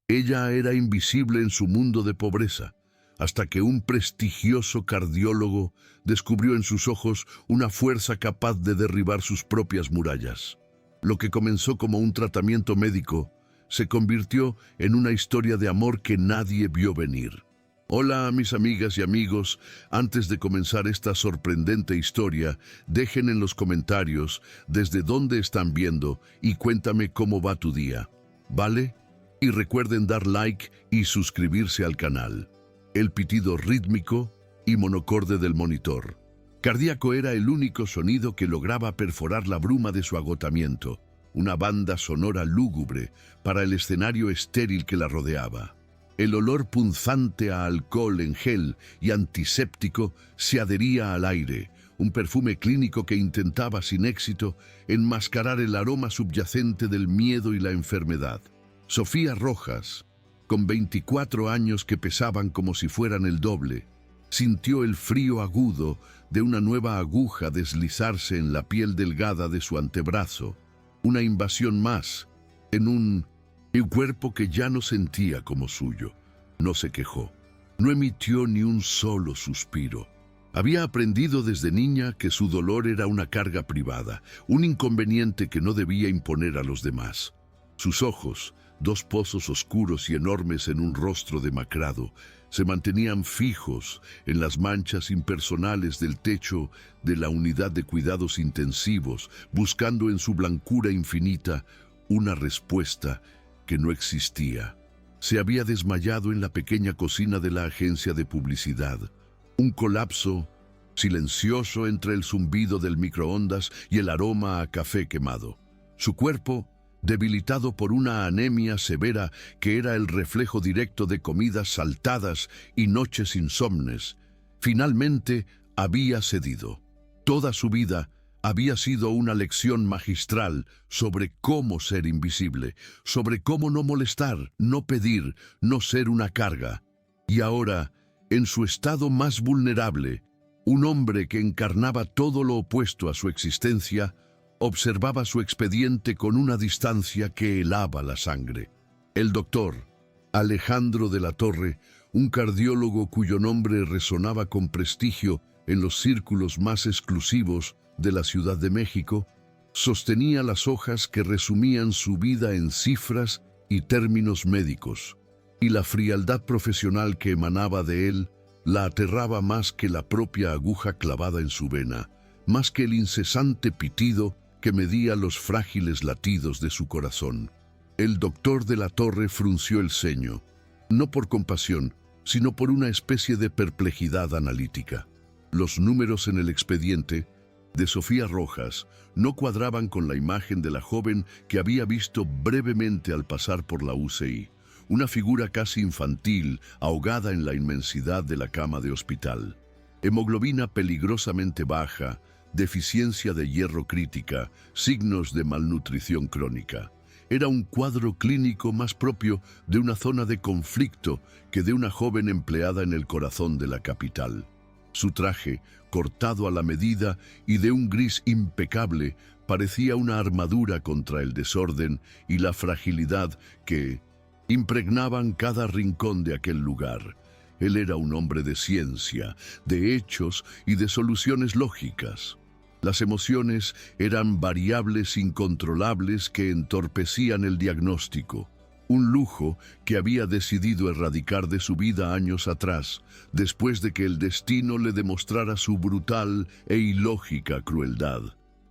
Ella era invisible en su mundo de pobreza, hasta que un prestigioso cardiólogo descubrió en sus ojos una fuerza capaz de derribar sus propias murallas. Lo que comenzó como un tratamiento médico se convirtió en una historia de amor que nadie vio venir. Hola, mis amigas y amigos. Antes de comenzar esta sorprendente historia, dejen en los comentarios desde dónde están viendo y cuéntame cómo va tu día, ¿vale? Y recuerden dar like y suscribirse al canal. El pitido rítmico y monocorde del monitor cardíaco era el único sonido que lograba perforar la bruma de su agotamiento, una banda sonora lúgubre para el escenario estéril que la rodeaba. El olor punzante a alcohol en gel y antiséptico se adhería al aire, un perfume clínico que intentaba sin éxito enmascarar el aroma subyacente del miedo y la enfermedad. Sofía Rojas, con 24 años que pesaban como si fueran el doble, sintió el frío agudo de una nueva aguja deslizarse en la piel delgada de su antebrazo, una invasión más en un cuerpo que ya no sentía como suyo. No se quejó, no emitió ni un solo suspiro. Había aprendido desde niña que su dolor era una carga privada, un inconveniente que no debía imponer a los demás. Sus ojos, dos pozos oscuros y enormes en un rostro demacrado, se mantenían fijos en las manchas impersonales del techo de la unidad de cuidados intensivos, buscando en su blancura infinita una respuesta que no existía. Se había desmayado en la pequeña cocina de la agencia de publicidad. Un colapso silencioso entre el zumbido del microondas y el aroma a café quemado. Su cuerpo, debilitado por una anemia severa que era el reflejo directo de comidas saltadas y noches insomnes, finalmente había cedido. Toda su vida había sido una lección magistral sobre cómo ser invisible, sobre cómo no molestar, no pedir, no ser una carga. Y ahora, en su estado más vulnerable, un hombre que encarnaba todo lo opuesto a su existencia, observaba su expediente con una distancia que helaba la sangre. El doctor Alejandro de la Torre, un cardiólogo cuyo nombre resonaba con prestigio en los círculos más exclusivos de la Ciudad de México, sostenía las hojas que resumían su vida en cifras y términos médicos, y la frialdad profesional que emanaba de él la aterraba más que la propia aguja clavada en su vena, más que el incesante pitido que medía los frágiles latidos de su corazón. El doctor de la Torre frunció el ceño, no por compasión, sino por una especie de perplejidad analítica. Los números en el expediente de Sofía Rojas no cuadraban con la imagen de la joven que había visto brevemente al pasar por la UCI, una figura casi infantil, ahogada en la inmensidad de la cama de hospital. Hemoglobina peligrosamente baja, deficiencia de hierro crítica, signos de malnutrición crónica. Era un cuadro clínico más propio de una zona de conflicto que de una joven empleada en el corazón de la capital. Su traje, cortado a la medida y de un gris impecable, parecía una armadura contra el desorden y la fragilidad que impregnaban cada rincón de aquel lugar. Él era un hombre de ciencia, de hechos y de soluciones lógicas. Las emociones eran variables incontrolables que entorpecían el diagnóstico, un lujo que había decidido erradicar de su vida años atrás, después de que el destino le demostrara su brutal e ilógica crueldad.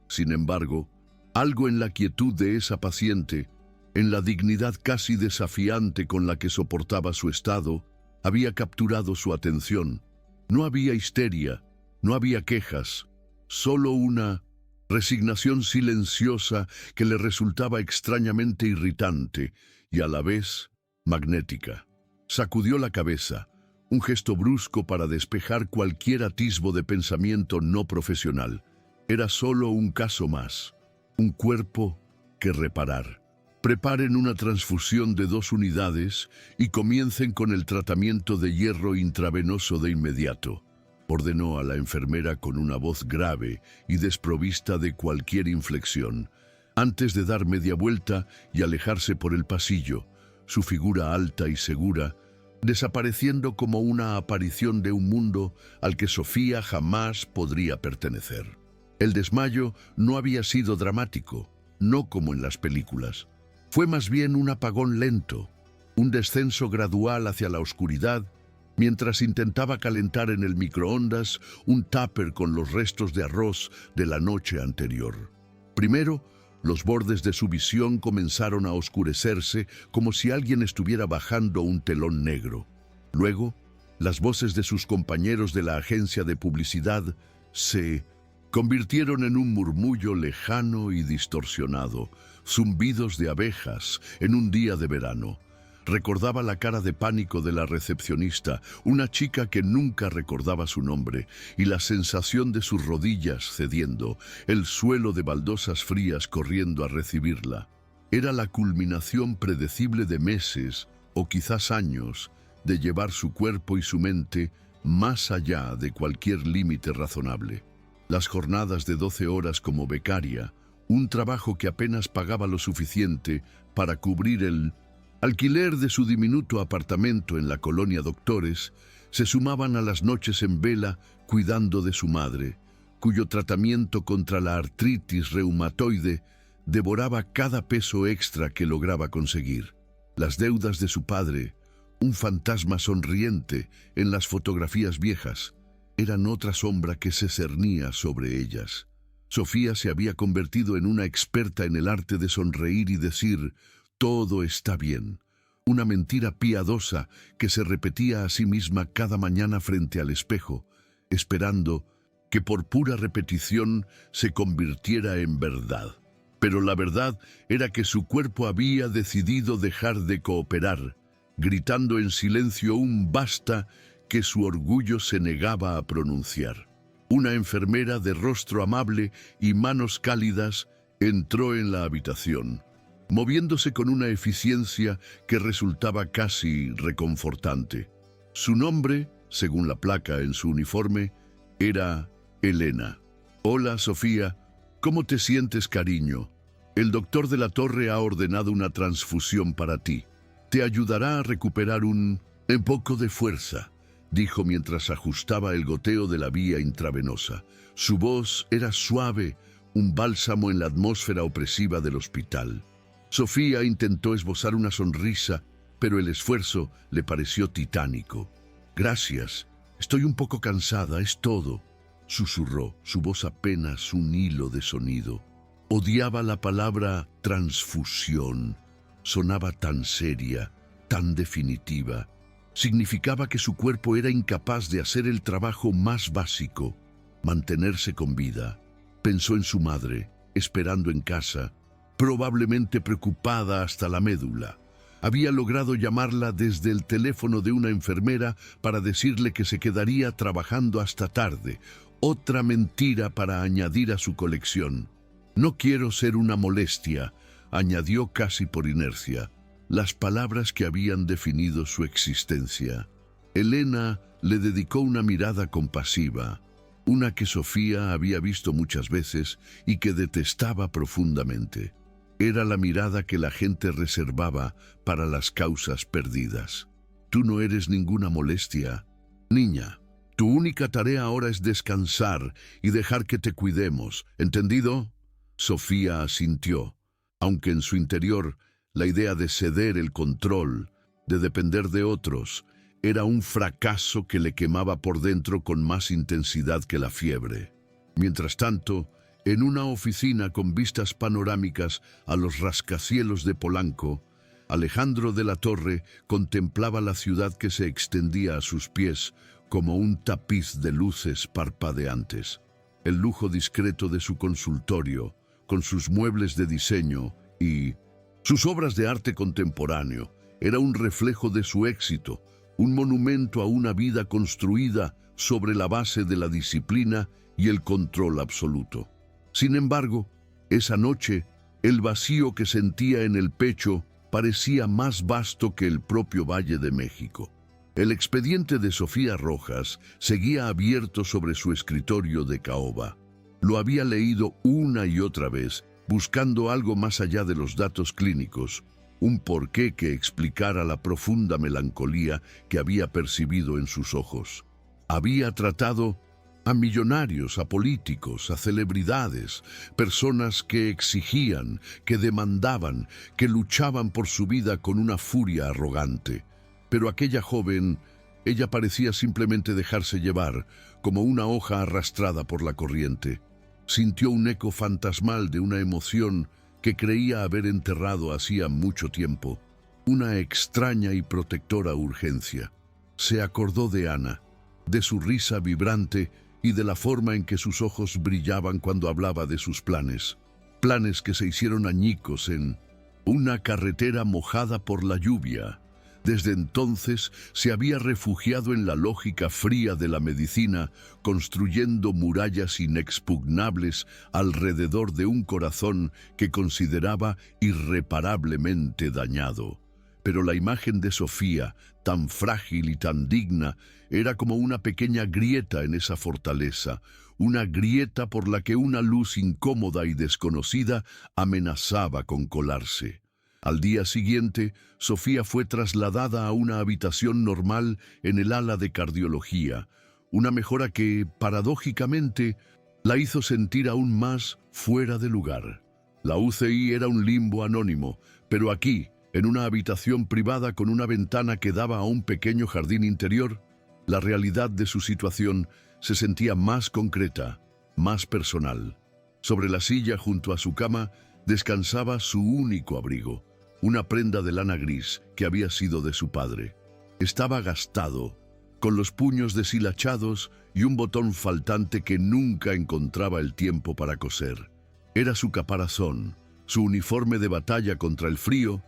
Sin embargo, algo en la quietud de esa paciente, en la dignidad casi desafiante con la que soportaba su estado, había capturado su atención. No había histeria, no había quejas, solo una resignación silenciosa que le resultaba extrañamente irritante y a la vez magnética. Sacudió la cabeza, un gesto brusco para despejar cualquier atisbo de pensamiento no profesional. Era solo un caso más, un cuerpo que reparar. Preparen una transfusión de 2 unidades y comiencen con el tratamiento de hierro intravenoso de inmediato, ordenó a la enfermera con una voz grave y desprovista de cualquier inflexión, antes de dar media vuelta y alejarse por el pasillo, su figura alta y segura, desapareciendo como una aparición de un mundo al que Sofía jamás podría pertenecer. El desmayo no había sido dramático, no como en las películas. Fue más bien un apagón lento, un descenso gradual hacia la oscuridad, mientras intentaba calentar en el microondas un tupper con los restos de arroz de la noche anterior. Primero, los bordes de su visión comenzaron a oscurecerse como si alguien estuviera bajando un telón negro. Luego, las voces de sus compañeros de la agencia de publicidad se convirtieron en un murmullo lejano y distorsionado, zumbidos de abejas en un día de verano. Recordaba la cara de pánico de la recepcionista, una chica que nunca recordaba su nombre, y la sensación de sus rodillas cediendo, el suelo de baldosas frías corriendo a recibirla. Era la culminación predecible de meses, o quizás años, de llevar su cuerpo y su mente más allá de cualquier límite razonable. Las jornadas de 12 horas como becaria, un trabajo que apenas pagaba lo suficiente para cubrir el alquiler de su diminuto apartamento en la colonia Doctores, se sumaban a las noches en vela cuidando de su madre, cuyo tratamiento contra la artritis reumatoide devoraba cada peso extra que lograba conseguir. Las deudas de su padre, un fantasma sonriente en las fotografías viejas, eran otra sombra que se cernía sobre ellas. Sofía se había convertido en una experta en el arte de sonreír y decir: «Todo está bien», una mentira piadosa que se repetía a sí misma cada mañana frente al espejo, esperando que por pura repetición se convirtiera en verdad. Pero la verdad era que su cuerpo había decidido dejar de cooperar, gritando en silencio un basta que su orgullo se negaba a pronunciar. Una enfermera de rostro amable y manos cálidas entró en la habitación, moviéndose con una eficiencia que resultaba casi reconfortante. Su nombre, según la placa en su uniforme, era Elena. «Hola, Sofía. ¿Cómo te sientes, cariño? El doctor de la Torre ha ordenado una transfusión para ti. Te ayudará a recuperar un poco de fuerza», dijo mientras ajustaba el goteo de la vía intravenosa. Su voz era suave, un bálsamo en la atmósfera opresiva del hospital. Sofía intentó esbozar una sonrisa, pero el esfuerzo le pareció titánico. «Gracias. Estoy un poco cansada, es todo», susurró, su voz apenas un hilo de sonido. Odiaba la palabra transfusión. Sonaba tan seria, tan definitiva. Significaba que su cuerpo era incapaz de hacer el trabajo más básico, mantenerse con vida. Pensó en su madre, esperando en casa, probablemente preocupada hasta la médula. Había logrado llamarla desde el teléfono de una enfermera para decirle que se quedaría trabajando hasta tarde. Otra mentira para añadir a su colección. «No quiero ser una molestia», añadió casi por inercia, las palabras que habían definido su existencia. Elena le dedicó una mirada compasiva, una que Sofía había visto muchas veces y que detestaba profundamente. Era la mirada que la gente reservaba para las causas perdidas. «Tú no eres ninguna molestia, niña. Tu única tarea ahora es descansar y dejar que te cuidemos, ¿entendido?» Sofía asintió, aunque en su interior la idea de ceder el control, de depender de otros, era un fracaso que le quemaba por dentro con más intensidad que la fiebre. Mientras tanto, en una oficina con vistas panorámicas a los rascacielos de Polanco, Alejandro de la Torre contemplaba la ciudad que se extendía a sus pies como un tapiz de luces parpadeantes. El lujo discreto de su consultorio, con sus muebles de diseño y sus obras de arte contemporáneo, era un reflejo de su éxito, un monumento a una vida construida sobre la base de la disciplina y el control absoluto. Sin embargo, esa noche, el vacío que sentía en el pecho parecía más vasto que el propio Valle de México. El expediente de Sofía Rojas seguía abierto sobre su escritorio de caoba. Lo había leído una y otra vez, buscando algo más allá de los datos clínicos, un porqué que explicara la profunda melancolía que había percibido en sus ojos. Había tratado a millonarios, a políticos, a celebridades, personas que exigían, que demandaban, que luchaban por su vida con una furia arrogante. Pero aquella joven, ella parecía simplemente dejarse llevar, como una hoja arrastrada por la corriente. Sintió un eco fantasmal de una emoción que creía haber enterrado hacía mucho tiempo, una extraña y protectora urgencia. Se acordó de Ana, de su risa vibrante y de la forma en que sus ojos brillaban cuando hablaba de sus planes. Planes que se hicieron añicos en una carretera mojada por la lluvia. Desde entonces se había refugiado en la lógica fría de la medicina, construyendo murallas inexpugnables alrededor de un corazón que consideraba irreparablemente dañado. Pero la imagen de Sofía, tan frágil y tan digna, era como una pequeña grieta en esa fortaleza, una grieta por la que una luz incómoda y desconocida amenazaba con colarse. Al día siguiente, Sofía fue trasladada a una habitación normal en el ala de cardiología, una mejora que, paradójicamente, la hizo sentir aún más fuera de lugar. La UCI era un limbo anónimo, pero aquí, en una habitación privada con una ventana que daba a un pequeño jardín interior, la realidad de su situación se sentía más concreta, más personal. Sobre la silla junto a su cama descansaba su único abrigo, una prenda de lana gris que había sido de su padre. Estaba gastado, con los puños deshilachados y un botón faltante que nunca encontraba el tiempo para coser. Era su caparazón, su uniforme de batalla contra el frío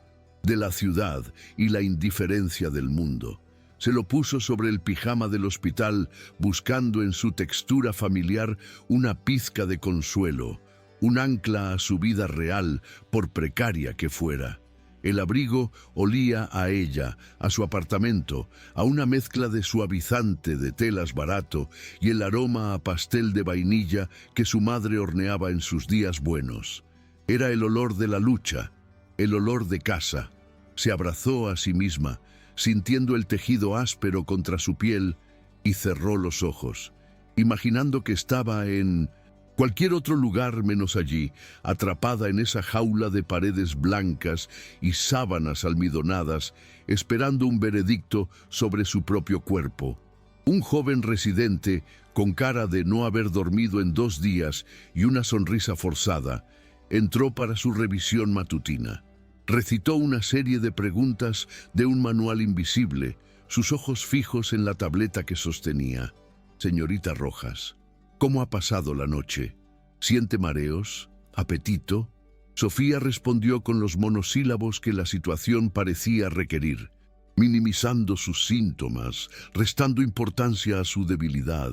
de la ciudad y la indiferencia del mundo. Se lo puso sobre el pijama del hospital, buscando en su textura familiar una pizca de consuelo, un ancla a su vida real, por precaria que fuera. El abrigo olía a ella, a su apartamento, a una mezcla de suavizante de telas barato y el aroma a pastel de vainilla que su madre horneaba en sus días buenos. Era el olor de la lucha, el olor de casa. Se abrazó a sí misma, sintiendo el tejido áspero contra su piel, y cerró los ojos, imaginando que estaba en cualquier otro lugar menos allí, atrapada en esa jaula de paredes blancas y sábanas almidonadas, esperando un veredicto sobre su propio cuerpo. Un joven residente, con cara de no haber dormido en 2 días y una sonrisa forzada, entró para su revisión matutina. Recitó una serie de preguntas de un manual invisible, sus ojos fijos en la tableta que sostenía. Señorita Rojas, ¿cómo ha pasado la noche? ¿Siente mareos? ¿Apetito? Sofía respondió con los monosílabos que la situación parecía requerir, minimizando sus síntomas, restando importancia a su debilidad.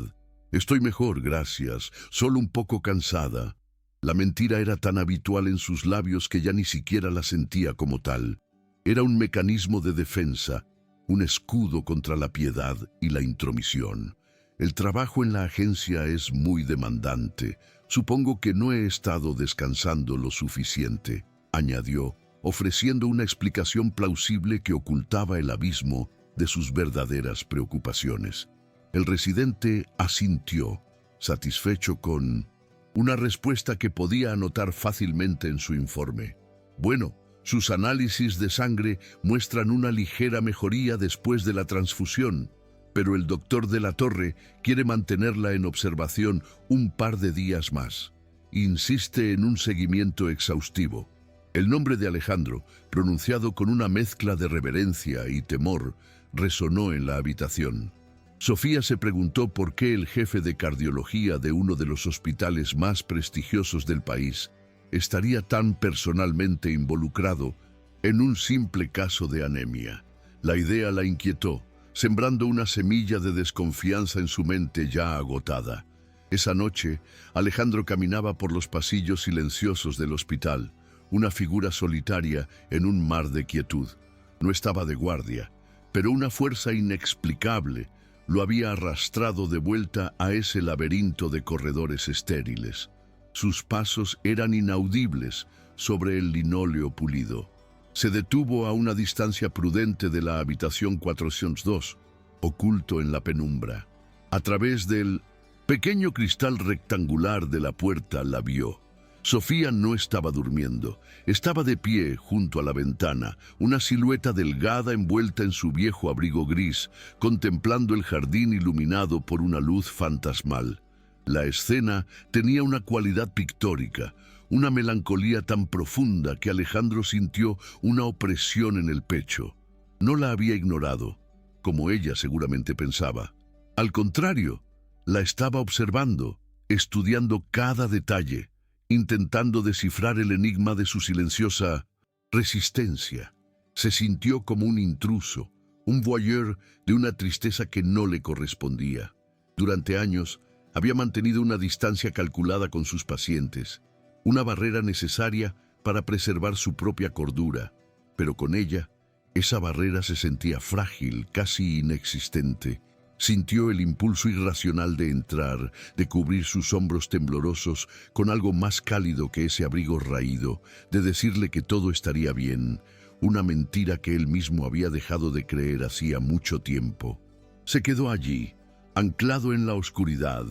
Estoy mejor, gracias, solo un poco cansada. La mentira era tan habitual en sus labios que ya ni siquiera la sentía como tal. Era un mecanismo de defensa, un escudo contra la piedad y la intromisión. El trabajo en la agencia es muy demandante. Supongo que no he estado descansando lo suficiente, añadió, ofreciendo una explicación plausible que ocultaba el abismo de sus verdaderas preocupaciones. El residente asintió, satisfecho con una respuesta que podía anotar fácilmente en su informe. Bueno, sus análisis de sangre muestran una ligera mejoría después de la transfusión, pero el doctor de la Torre quiere mantenerla en observación un par de días más. Insiste en un seguimiento exhaustivo. El nombre de Alejandro, pronunciado con una mezcla de reverencia y temor, resonó en la habitación. Sofía se preguntó por qué el jefe de cardiología de uno de los hospitales más prestigiosos del país estaría tan personalmente involucrado en un simple caso de anemia. La idea la inquietó, sembrando una semilla de desconfianza en su mente ya agotada. Esa noche, Alejandro caminaba por los pasillos silenciosos del hospital, una figura solitaria en un mar de quietud. No estaba de guardia, pero una fuerza inexplicable lo había arrastrado de vuelta a ese laberinto de corredores estériles. Sus pasos eran inaudibles sobre el linóleo pulido. Se detuvo a una distancia prudente de la habitación 402, oculto en la penumbra. A través del pequeño cristal rectangular de la puerta la vio. Sofía no estaba durmiendo. Estaba de pie junto a la ventana, una silueta delgada envuelta en su viejo abrigo gris, contemplando el jardín iluminado por una luz fantasmal. La escena tenía una cualidad pictórica, una melancolía tan profunda que Alejandro sintió una opresión en el pecho. No la había ignorado, como ella seguramente pensaba. Al contrario, la estaba observando, estudiando cada detalle, intentando descifrar el enigma de su silenciosa resistencia. Se sintió como un intruso, un voyeur de una tristeza que no le correspondía. Durante años, había mantenido una distancia calculada con sus pacientes, una barrera necesaria para preservar su propia cordura, pero con ella, esa barrera se sentía frágil, casi inexistente. Sintió el impulso irracional de entrar, de cubrir sus hombros temblorosos con algo más cálido que ese abrigo raído, de decirle que todo estaría bien, una mentira que él mismo había dejado de creer hacía mucho tiempo. Se quedó allí, anclado en la oscuridad,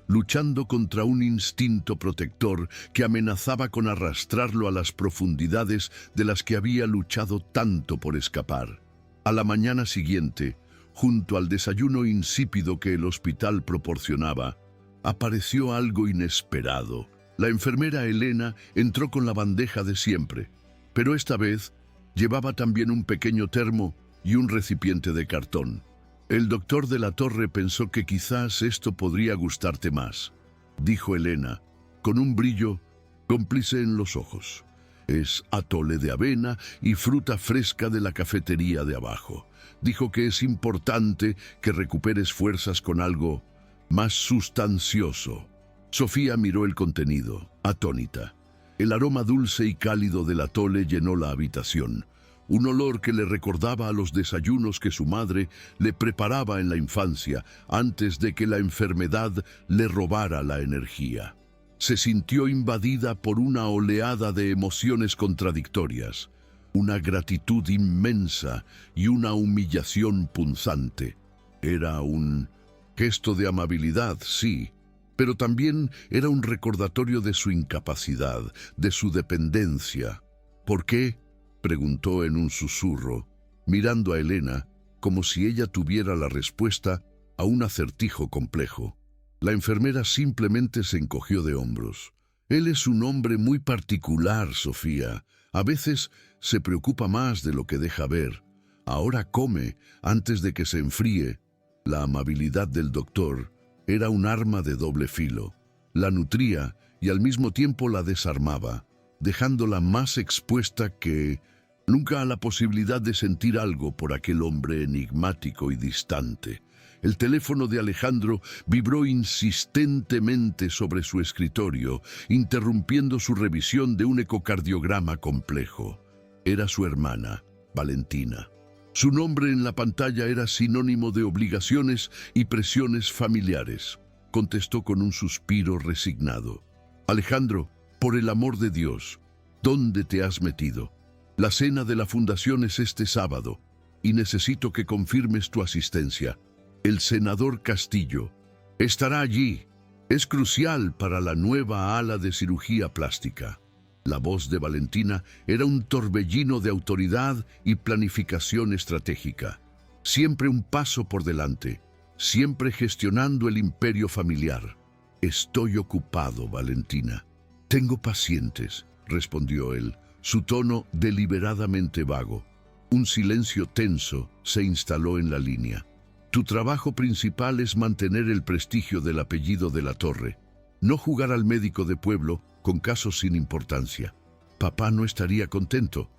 luchando contra un instinto protector que amenazaba con arrastrarlo a las profundidades de las que había luchado tanto por escapar. A la mañana siguiente, junto al desayuno insípido que el hospital proporcionaba, apareció algo inesperado. La enfermera Elena entró con la bandeja de siempre, pero esta vez llevaba también un pequeño termo y un recipiente de cartón. El doctor de la Torre pensó que quizás esto podría gustarte más, dijo Elena, con un brillo cómplice en los ojos. Es atole de avena y fruta fresca de la cafetería de abajo. Dijo que es importante que recuperes fuerzas con algo más sustancioso. Sofía miró el contenido, atónita. El aroma dulce y cálido del atole llenó la habitación, un olor que le recordaba a los desayunos que su madre le preparaba en la infancia antes de que la enfermedad le robara la energía. Se sintió invadida por una oleada de emociones contradictorias, una gratitud inmensa y una humillación punzante. Era un gesto de amabilidad, sí, pero también era un recordatorio de su incapacidad, de su dependencia. ¿Por qué?, preguntó en un susurro, mirando a Elena como si ella tuviera la respuesta a un acertijo complejo. La enfermera simplemente se encogió de hombros. Él es un hombre muy particular, Sofía. A veces se preocupa más de lo que deja ver. Ahora come antes de que se enfríe. La amabilidad del doctor era un arma de doble filo. La nutría y al mismo tiempo la desarmaba, dejándola más expuesta que nunca a la posibilidad de sentir algo por aquel hombre enigmático y distante. El teléfono de Alejandro vibró insistentemente sobre su escritorio, interrumpiendo su revisión de un ecocardiograma complejo. Era su hermana, Valentina. Su nombre en la pantalla era sinónimo de obligaciones y presiones familiares. Contestó con un suspiro resignado. Alejandro, por el amor de Dios, ¿dónde te has metido? La cena de la fundación es este sábado y necesito que confirmes tu asistencia. El senador Castillo estará allí. Es crucial para la nueva ala de cirugía plástica. La voz de Valentina era un torbellino de autoridad y planificación estratégica. Siempre un paso por delante, siempre gestionando el imperio familiar. Estoy ocupado, Valentina. Tengo pacientes, respondió él, su tono deliberadamente vago. Un silencio tenso se instaló en la línea. Tu trabajo principal es mantener el prestigio del apellido de la Torre, no jugar al médico de pueblo con casos sin importancia. Papá no estaría contento.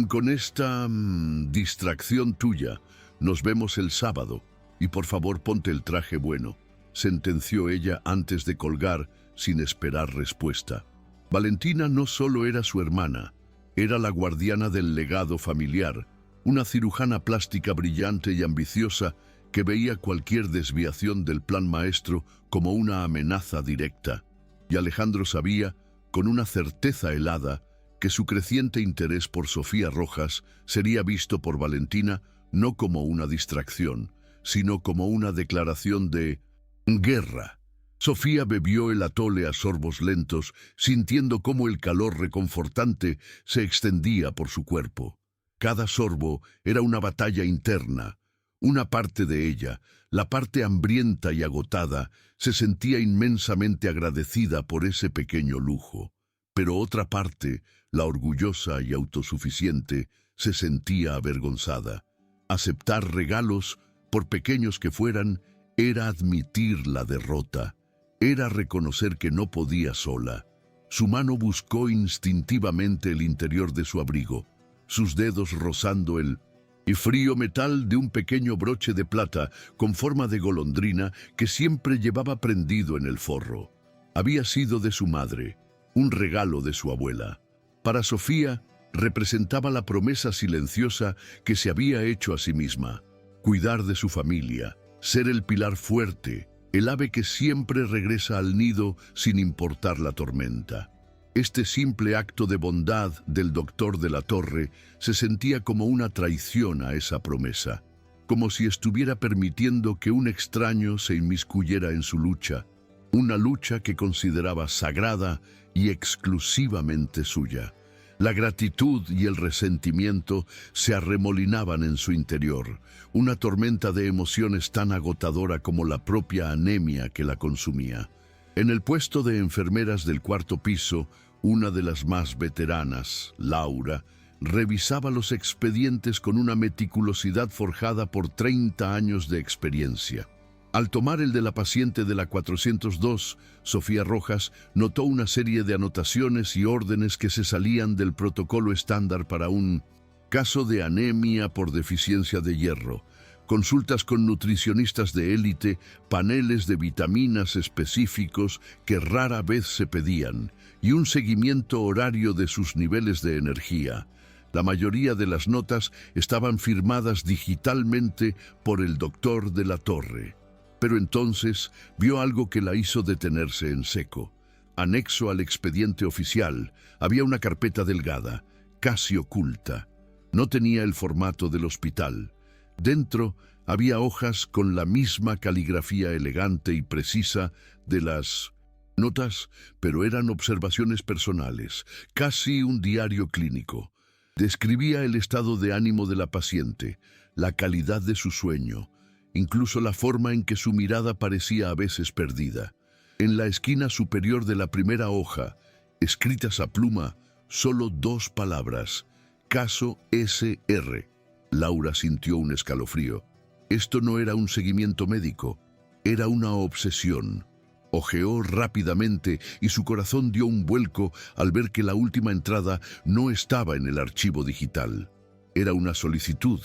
Con esta distracción tuya, nos vemos el sábado, y por favor ponte el traje bueno, sentenció ella antes de colgar sin esperar respuesta. Valentina no solo era su hermana, era la guardiana del legado familiar, una cirujana plástica brillante y ambiciosa que veía cualquier desviación del plan maestro como una amenaza directa, y Alejandro sabía, con una certeza helada, que su creciente interés por Sofía Rojas sería visto por Valentina no como una distracción, sino como una declaración de guerra. Sofía bebió el atole a sorbos lentos, sintiendo cómo el calor reconfortante se extendía por su cuerpo. Cada sorbo era una batalla interna. Una parte de ella, la parte hambrienta y agotada, se sentía inmensamente agradecida por ese pequeño lujo. Pero otra parte, la orgullosa y autosuficiente, se sentía avergonzada. Aceptar regalos, por pequeños que fueran, era admitir la derrota. Era reconocer que no podía sola. Su mano buscó instintivamente el interior de su abrigo, sus dedos rozando el frío metal de un pequeño broche de plata con forma de golondrina que siempre llevaba prendido en el forro. Había sido de su madre, un regalo de su abuela. Para Sofía, representaba la promesa silenciosa que se había hecho a sí misma: cuidar de su familia, ser el pilar fuerte, el ave que siempre regresa al nido sin importar la tormenta. Este simple acto de bondad del doctor de la Torre se sentía como una traición a esa promesa, como si estuviera permitiendo que un extraño se inmiscuyera en su lucha, una lucha que consideraba sagrada y exclusivamente suya. La gratitud y el resentimiento se arremolinaban en su interior, una tormenta de emociones tan agotadora como la propia anemia que la consumía. En el puesto de enfermeras del cuarto piso, una de las más veteranas, Laura, revisaba los expedientes con una meticulosidad forjada por 30 años de experiencia. Al tomar el de la paciente de la 402, Sofía Rojas notó una serie de anotaciones y órdenes que se salían del protocolo estándar para un caso de anemia por deficiencia de hierro, consultas con nutricionistas de élite, paneles de vitaminas específicos que rara vez se pedían, y un seguimiento horario de sus niveles de energía. La mayoría de las notas estaban firmadas digitalmente por el doctor de la Torre. Pero entonces vio algo que la hizo detenerse en seco. Anexo al expediente oficial había una carpeta delgada, casi oculta. No tenía el formato del hospital. Dentro había hojas con la misma caligrafía elegante y precisa de las notas, pero eran observaciones personales, casi un diario clínico. Describía el estado de ánimo de la paciente, la calidad de su sueño, incluso la forma en que su mirada parecía a veces perdida. En la esquina superior de la primera hoja, escritas a pluma, solo 2 palabras: caso SR. Laura sintió un escalofrío. Esto no era un seguimiento médico, era una obsesión. Ojeó rápidamente y su corazón dio un vuelco al ver que la última entrada no estaba en el archivo digital. Era una solicitud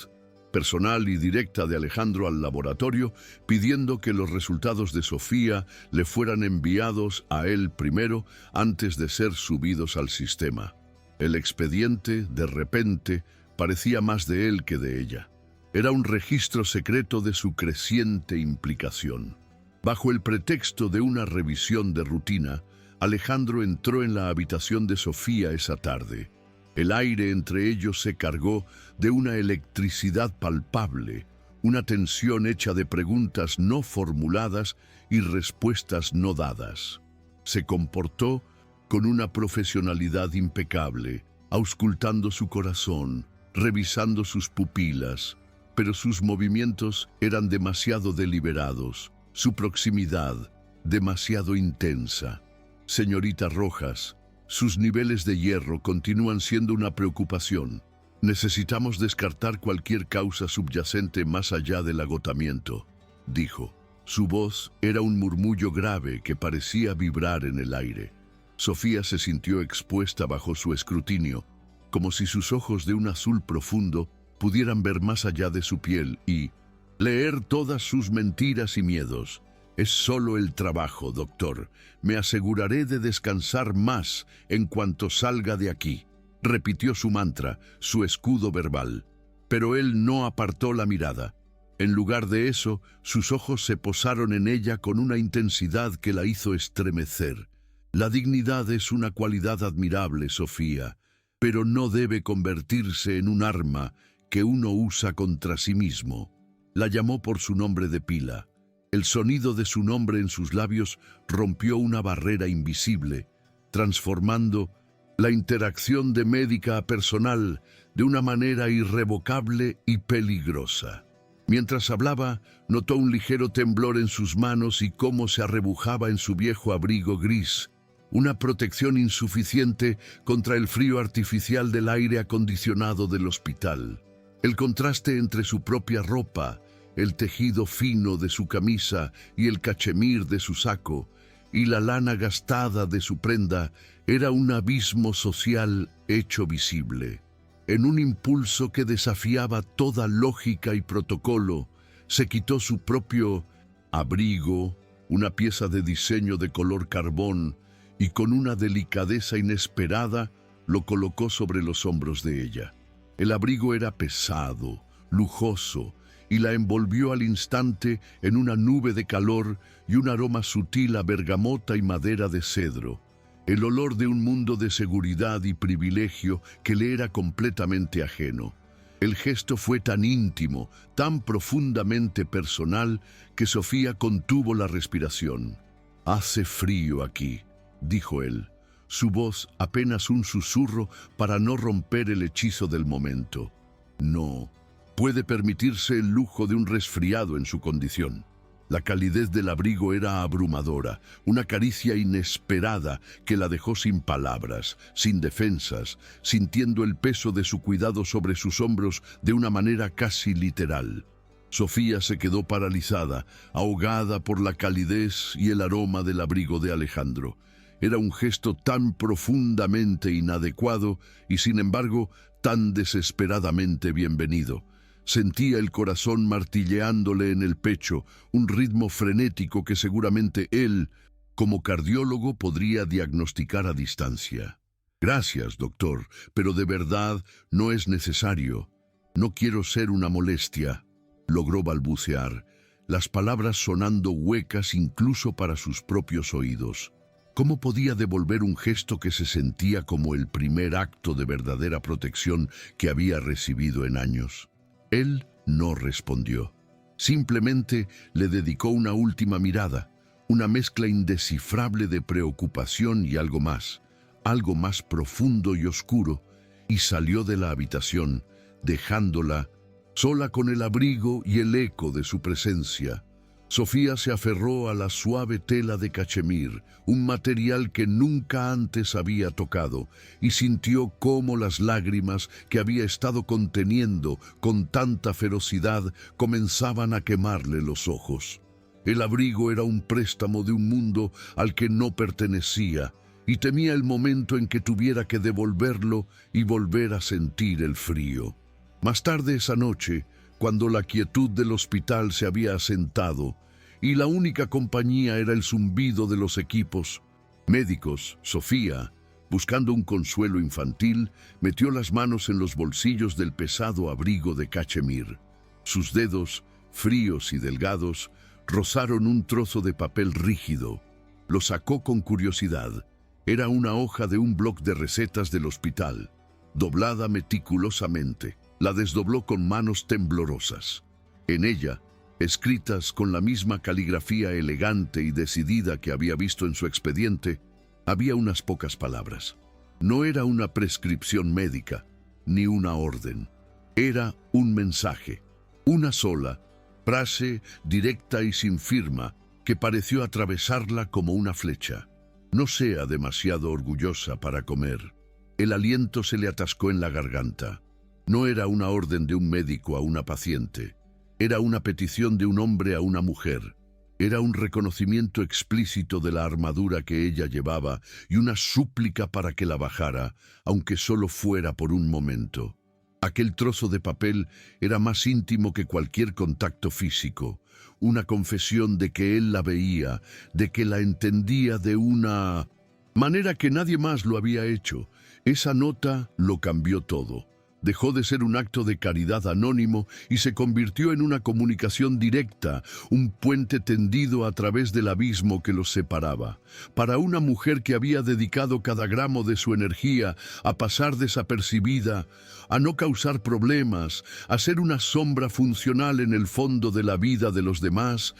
personal y directa de Alejandro al laboratorio, pidiendo que los resultados de Sofía le fueran enviados a él primero antes de ser subidos al sistema. El expediente, de repente, parecía más de él que de ella. Era un registro secreto de su creciente implicación. Bajo el pretexto de una revisión de rutina, Alejandro entró en la habitación de Sofía esa tarde. El aire entre ellos se cargó de una electricidad palpable, una tensión hecha de preguntas no formuladas y respuestas no dadas. Se comportó con una profesionalidad impecable, auscultando su corazón, revisando sus pupilas, pero sus movimientos eran demasiado deliberados, su proximidad demasiado intensa. Señorita Rojas, sus niveles de hierro continúan siendo una preocupación. Necesitamos descartar cualquier causa subyacente más allá del agotamiento, dijo. Su voz era un murmullo grave que parecía vibrar en el aire. Sofía se sintió expuesta bajo su escrutinio, como si sus ojos de un azul profundo pudieran ver más allá de su piel y leer todas sus mentiras y miedos. Es solo el trabajo, doctor. Me aseguraré de descansar más en cuanto salga de aquí. Repitió su mantra, su escudo verbal. Pero él no apartó la mirada. En lugar de eso, sus ojos se posaron en ella con una intensidad que la hizo estremecer. La dignidad es una cualidad admirable, Sofía. pero no debe convertirse en un arma que uno usa contra sí mismo. La llamó por su nombre de pila. El sonido de su nombre en sus labios rompió una barrera invisible, transformando la interacción de médica a personal de una manera irrevocable y peligrosa. Mientras hablaba, notó un ligero temblor en sus manos y cómo se arrebujaba en su viejo abrigo gris, una protección insuficiente contra el frío artificial del aire acondicionado del hospital. El contraste entre su propia ropa, el tejido fino de su camisa y el cachemir de su saco, y la lana gastada de su prenda, era un abismo social hecho visible. En un impulso que desafiaba toda lógica y protocolo, se quitó su propio abrigo, una pieza de diseño de color carbón, y con una delicadeza inesperada lo colocó sobre los hombros de ella. El abrigo era pesado, lujoso, y la envolvió al instante en una nube de calor y un aroma sutil a bergamota y madera de cedro. El olor de un mundo de seguridad y privilegio que le era completamente ajeno. El gesto fue tan íntimo, tan profundamente personal, que Sofía contuvo la respiración. «Hace frío aquí», dijo él, su voz apenas un susurro para no romper el hechizo del momento. No, puede permitirse el lujo de un resfriado en su condición. La calidez del abrigo era abrumadora, una caricia inesperada que la dejó sin palabras, sin defensas, sintiendo el peso de su cuidado sobre sus hombros de una manera casi literal. Sofía se quedó paralizada, ahogada por la calidez y el aroma del abrigo de Alejandro. Era un gesto tan profundamente inadecuado y, sin embargo, tan desesperadamente bienvenido. Sentía el corazón martilleándole en el pecho, un ritmo frenético que seguramente él, como cardiólogo, podría diagnosticar a distancia. «Gracias, doctor, pero de verdad no es necesario. No quiero ser una molestia», logró balbucear, las palabras sonando huecas incluso para sus propios oídos. ¿Cómo podía devolver un gesto que se sentía como el primer acto de verdadera protección que había recibido en años? Él no respondió. Simplemente le dedicó una última mirada, una mezcla indescifrable de preocupación y algo más profundo y oscuro, y salió de la habitación, dejándola sola con el abrigo y el eco de su presencia. Sofía se aferró a la suave tela de cachemir, un material que nunca antes había tocado, y sintió cómo las lágrimas que había estado conteniendo con tanta ferocidad comenzaban a quemarle los ojos. El abrigo era un préstamo de un mundo al que no pertenecía, y temía el momento en que tuviera que devolverlo y volver a sentir el frío. Más tarde esa noche, cuando la quietud del hospital se había asentado y la única compañía era el zumbido de los equipos médicos, Sofía, buscando un consuelo infantil, metió las manos en los bolsillos del pesado abrigo de cachemir. Sus dedos, fríos y delgados, rozaron un trozo de papel rígido. Lo sacó con curiosidad. Era una hoja de un bloc de recetas del hospital, doblada meticulosamente. La desdobló con manos temblorosas. En ella, escritas con la misma caligrafía elegante y decidida que había visto en su expediente, había unas pocas palabras. No era una prescripción médica, ni una orden. Era un mensaje, una sola, frase directa y sin firma, que pareció atravesarla como una flecha. «No sea demasiado orgullosa para comer». El aliento se le atascó en la garganta. No era una orden de un médico a una paciente. Era una petición de un hombre a una mujer. Era un reconocimiento explícito de la armadura que ella llevaba y una súplica para que la bajara, aunque solo fuera por un momento. Aquel trozo de papel era más íntimo que cualquier contacto físico. Una confesión de que él la veía, de que la entendía de una manera que nadie más lo había hecho. Esa nota lo cambió todo. Dejó de ser un acto de caridad anónimo y se convirtió en una comunicación directa, un puente tendido a través del abismo que los separaba. Para una mujer que había dedicado cada gramo de su energía a pasar desapercibida, a no causar problemas, a ser una sombra funcional en el fondo de la vida de los demás,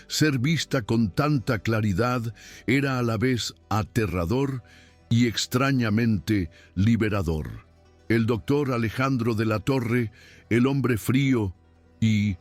ser vista con tanta claridad era a la vez aterrador y extrañamente liberador. El doctor Alejandro de la Torre, el hombre frío y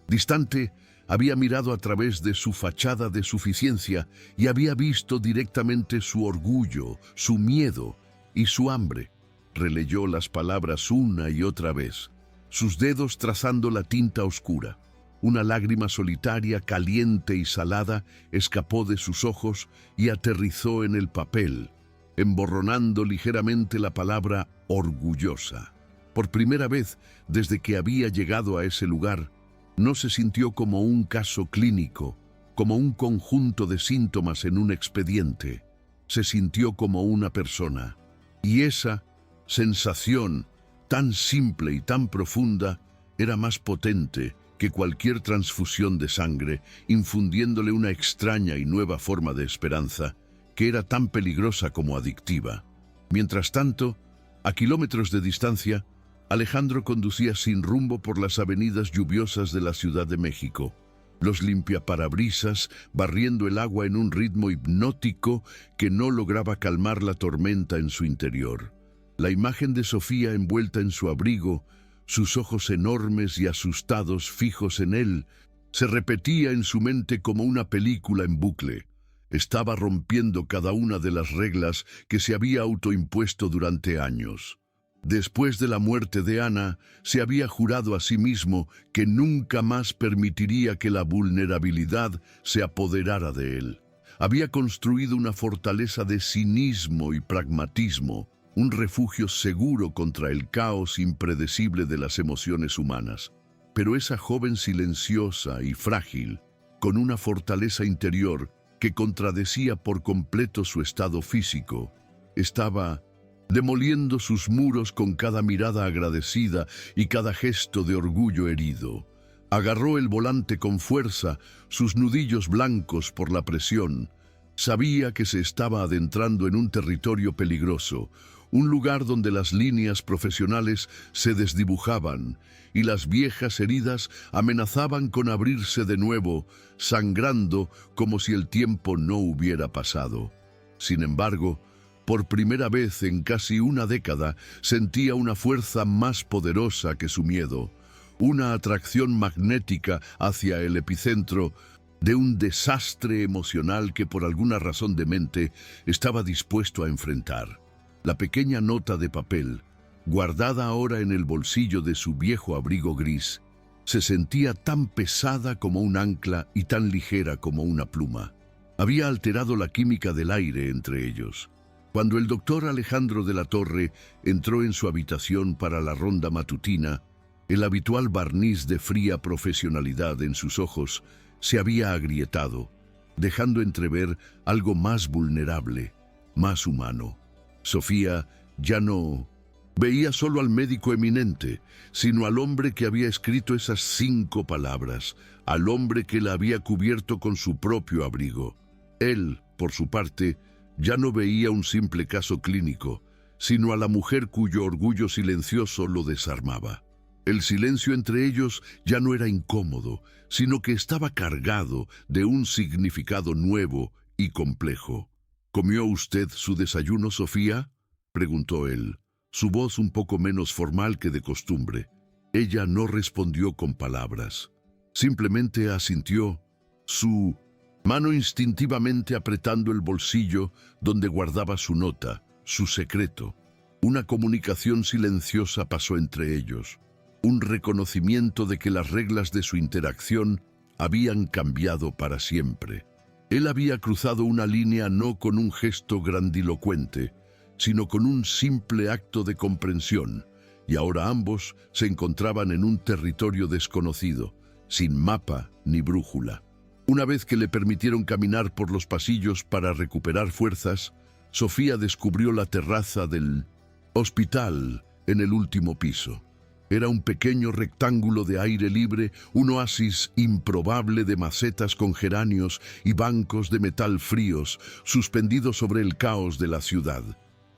distante, había mirado a través de su fachada de suficiencia y había visto directamente su orgullo, su miedo y su hambre. Releyó las palabras una y otra vez, sus dedos trazando la tinta oscura. Una lágrima solitaria, caliente y salada, escapó de sus ojos y aterrizó en el papel, emborronando ligeramente la palabra orgullosa. Por primera vez desde que había llegado a ese lugar, no se sintió como un caso clínico, como un conjunto de síntomas en un expediente. Se sintió como una persona. Y esa sensación, tan simple y tan profunda, era más potente que cualquier transfusión de sangre, infundiéndole una extraña y nueva forma de esperanza, que era tan peligrosa como adictiva. Mientras tanto, a kilómetros de distancia, Alejandro conducía sin rumbo por las avenidas lluviosas de la Ciudad de México, los limpiaparabrisas barriendo el agua en un ritmo hipnótico que no lograba calmar la tormenta en su interior. La imagen de Sofía envuelta en su abrigo, sus ojos enormes y asustados fijos en él, se repetía en su mente como una película en bucle. Estaba rompiendo cada una de las reglas que se había autoimpuesto durante años. Después de la muerte de Ana, se había jurado a sí mismo que nunca más permitiría que la vulnerabilidad se apoderara de él. Había construido una fortaleza de cinismo y pragmatismo, un refugio seguro contra el caos impredecible de las emociones humanas. Pero esa joven silenciosa y frágil, con una fortaleza interior que contradecía por completo su estado físico, estaba demoliendo sus muros con cada mirada agradecida y cada gesto de orgullo herido. Agarró el volante con fuerza, sus nudillos blancos por la presión. Sabía que se estaba adentrando en un territorio peligroso, un lugar donde las líneas profesionales se desdibujaban y las viejas heridas amenazaban con abrirse de nuevo, sangrando como si el tiempo no hubiera pasado. Sin embargo, por primera vez en casi una década, sentía una fuerza más poderosa que su miedo, una atracción magnética hacia el epicentro de un desastre emocional que por alguna razón demente estaba dispuesto a enfrentar. La pequeña nota de papel, guardada ahora en el bolsillo de su viejo abrigo gris, se sentía tan pesada como un ancla y tan ligera como una pluma. Había alterado la química del aire entre ellos. Cuando el doctor Alejandro de la Torre entró en su habitación para la ronda matutina, el habitual barniz de fría profesionalidad en sus ojos se había agrietado, dejando entrever algo más vulnerable, más humano. Sofía ya no veía solo al médico eminente, sino al hombre que había escrito esas 5 palabras, al hombre que la había cubierto con su propio abrigo. Él, por su parte, ya no veía un simple caso clínico, sino a la mujer cuyo orgullo silencioso lo desarmaba. El silencio entre ellos ya no era incómodo, sino que estaba cargado de un significado nuevo y complejo. ¿Comió usted su desayuno, Sofía?, preguntó él, su voz un poco menos formal que de costumbre. Ella no respondió con palabras. Simplemente asintió, su mano instintivamente apretando el bolsillo donde guardaba su nota, su secreto. Una comunicación silenciosa pasó entre ellos, un reconocimiento de que las reglas de su interacción habían cambiado para siempre. Él había cruzado una línea no con un gesto grandilocuente, sino con un simple acto de comprensión, y ahora ambos se encontraban en un territorio desconocido, sin mapa ni brújula. Una vez que le permitieron caminar por los pasillos para recuperar fuerzas, Sofía descubrió la terraza del hospital en el último piso. Era un pequeño rectángulo de aire libre, un oasis improbable de macetas con geranios y bancos de metal fríos suspendidos sobre el caos de la ciudad.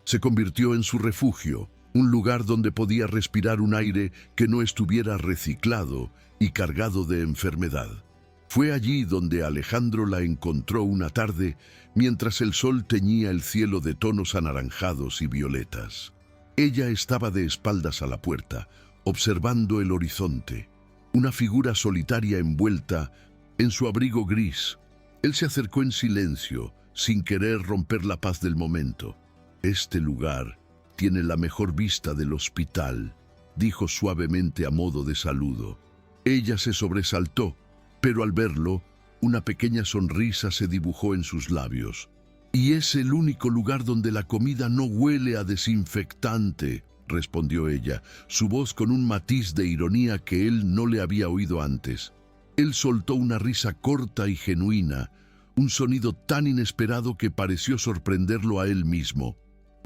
Se convirtió en su refugio, un lugar donde podía respirar un aire que no estuviera reciclado y cargado de enfermedad. Fue allí donde Alejandro la encontró una tarde, mientras el sol teñía el cielo de tonos anaranjados y violetas. Ella estaba de espaldas a la puerta, observando el horizonte, una figura solitaria envuelta en su abrigo gris. Él se acercó en silencio, sin querer romper la paz del momento. «Este lugar tiene la mejor vista del hospital», dijo suavemente a modo de saludo. Ella se sobresaltó, pero al verlo, una pequeña sonrisa se dibujó en sus labios. «Y es el único lugar donde la comida no huele a desinfectante», respondió ella, su voz con un matiz de ironía que él no le había oído antes. Él soltó una risa corta y genuina, un sonido tan inesperado que pareció sorprenderlo a él mismo.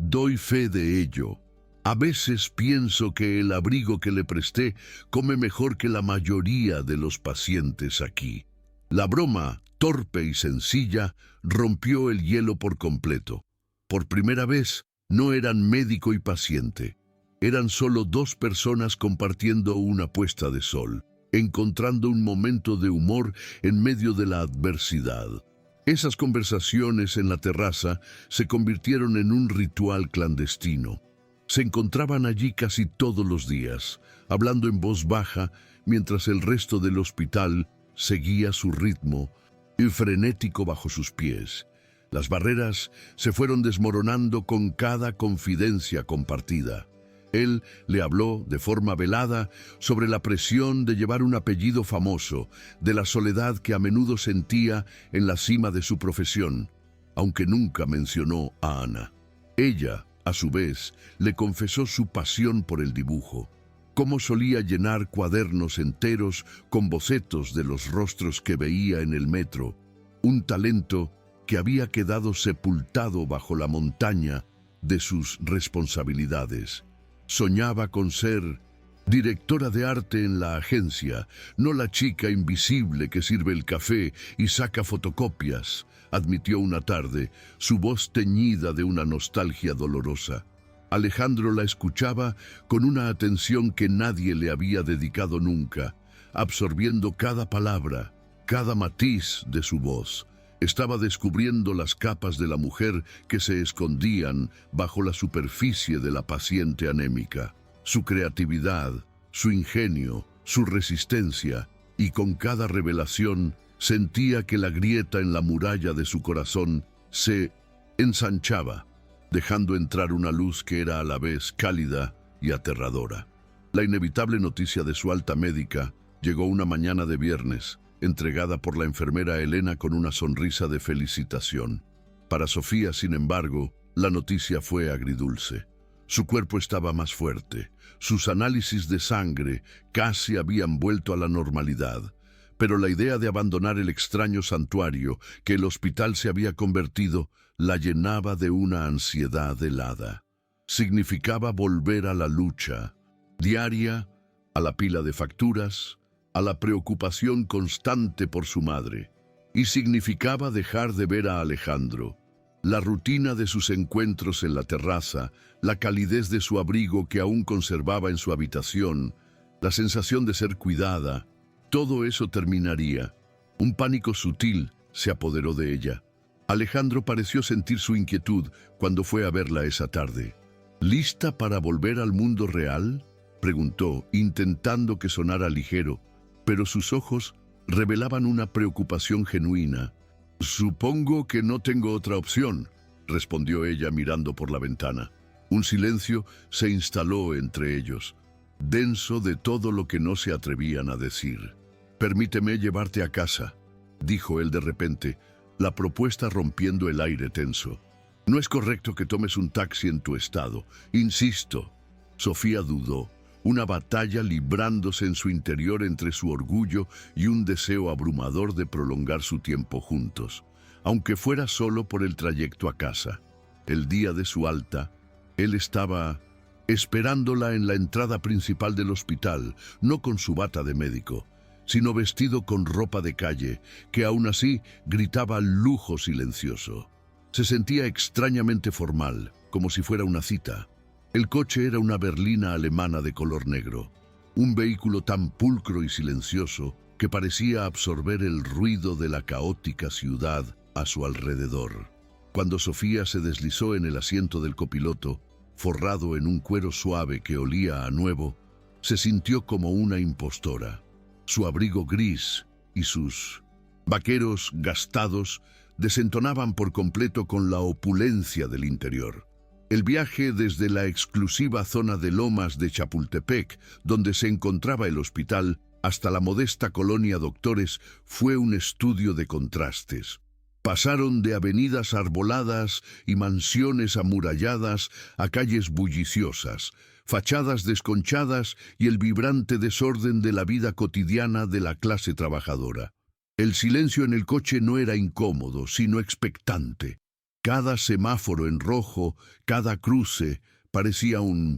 «Doy fe de ello. A veces pienso que el abrigo que le presté come mejor que la mayoría de los pacientes aquí». La broma, torpe y sencilla, rompió el hielo por completo. Por primera vez, no eran médico y paciente. Eran solo dos personas compartiendo una puesta de sol, encontrando un momento de humor en medio de la adversidad. Esas conversaciones en la terraza se convirtieron en un ritual clandestino. Se encontraban allí casi todos los días, hablando en voz baja, mientras el resto del hospital seguía su ritmo, frenético bajo sus pies. Las barreras se fueron desmoronando con cada confidencia compartida. Él le habló de forma velada sobre la presión de llevar un apellido famoso, de la soledad que a menudo sentía en la cima de su profesión, aunque nunca mencionó a Ana. Ella, a su vez, le confesó su pasión por el dibujo, cómo solía llenar cuadernos enteros con bocetos de los rostros que veía en el metro, un talento que había quedado sepultado bajo la montaña de sus responsabilidades. Soñaba con ser directora de arte en la agencia, no la chica invisible que sirve el café y saca fotocopias, admitió una tarde, su voz teñida de una nostalgia dolorosa. Alejandro la escuchaba con una atención que nadie le había dedicado nunca, absorbiendo cada palabra, cada matiz de su voz. Estaba descubriendo las capas de la mujer que se escondían bajo la superficie de la paciente anémica. Su creatividad, su ingenio, su resistencia, y con cada revelación sentía que la grieta en la muralla de su corazón se ensanchaba, dejando entrar una luz que era a la vez cálida y aterradora. La inevitable noticia de su alta médica llegó una mañana de viernes, entregada por la enfermera Elena con una sonrisa de felicitación. Para Sofía, sin embargo, la noticia fue agridulce. Su cuerpo estaba más fuerte, sus análisis de sangre casi habían vuelto a la normalidad, pero la idea de abandonar el extraño santuario que el hospital se había convertido la llenaba de una ansiedad helada. Significaba volver a la lucha diaria, a la pila de facturas, a la preocupación constante por su madre, y significaba dejar de ver a Alejandro. La rutina de sus encuentros en la terraza, la calidez de su abrigo que aún conservaba en su habitación, la sensación de ser cuidada, todo eso terminaría. Un pánico sutil se apoderó de ella. Alejandro pareció sentir su inquietud cuando fue a verla esa tarde. «¿Lista para volver al mundo real?», preguntó, intentando que sonara ligero, pero sus ojos revelaban una preocupación genuina. «Supongo que no tengo otra opción», respondió ella mirando por la ventana. Un silencio se instaló entre ellos, denso de todo lo que no se atrevían a decir. «Permíteme llevarte a casa», dijo él de repente, la propuesta rompiendo el aire tenso. «No es correcto que tomes un taxi en tu estado, insisto». Sofía dudó, una batalla librándose en su interior entre su orgullo y un deseo abrumador de prolongar su tiempo juntos, aunque fuera solo por el trayecto a casa. El día de su alta, él estaba esperándola en la entrada principal del hospital, no con su bata de médico, sino vestido con ropa de calle, que aún así gritaba lujo silencioso. Se sentía extrañamente formal, como si fuera una cita. El coche era una berlina alemana de color negro, un vehículo tan pulcro y silencioso que parecía absorber el ruido de la caótica ciudad a su alrededor. Cuando Sofía se deslizó en el asiento del copiloto, forrado en un cuero suave que olía a nuevo, se sintió como una impostora. Su abrigo gris y sus vaqueros gastados desentonaban por completo con la opulencia del interior. El viaje desde la exclusiva zona de Lomas de Chapultepec, donde se encontraba el hospital, hasta la modesta colonia Doctores, fue un estudio de contrastes. Pasaron de avenidas arboladas y mansiones amuralladas a calles bulliciosas, fachadas desconchadas y el vibrante desorden de la vida cotidiana de la clase trabajadora. El silencio en el coche no era incómodo, sino expectante. Cada semáforo en rojo, cada cruce, parecía un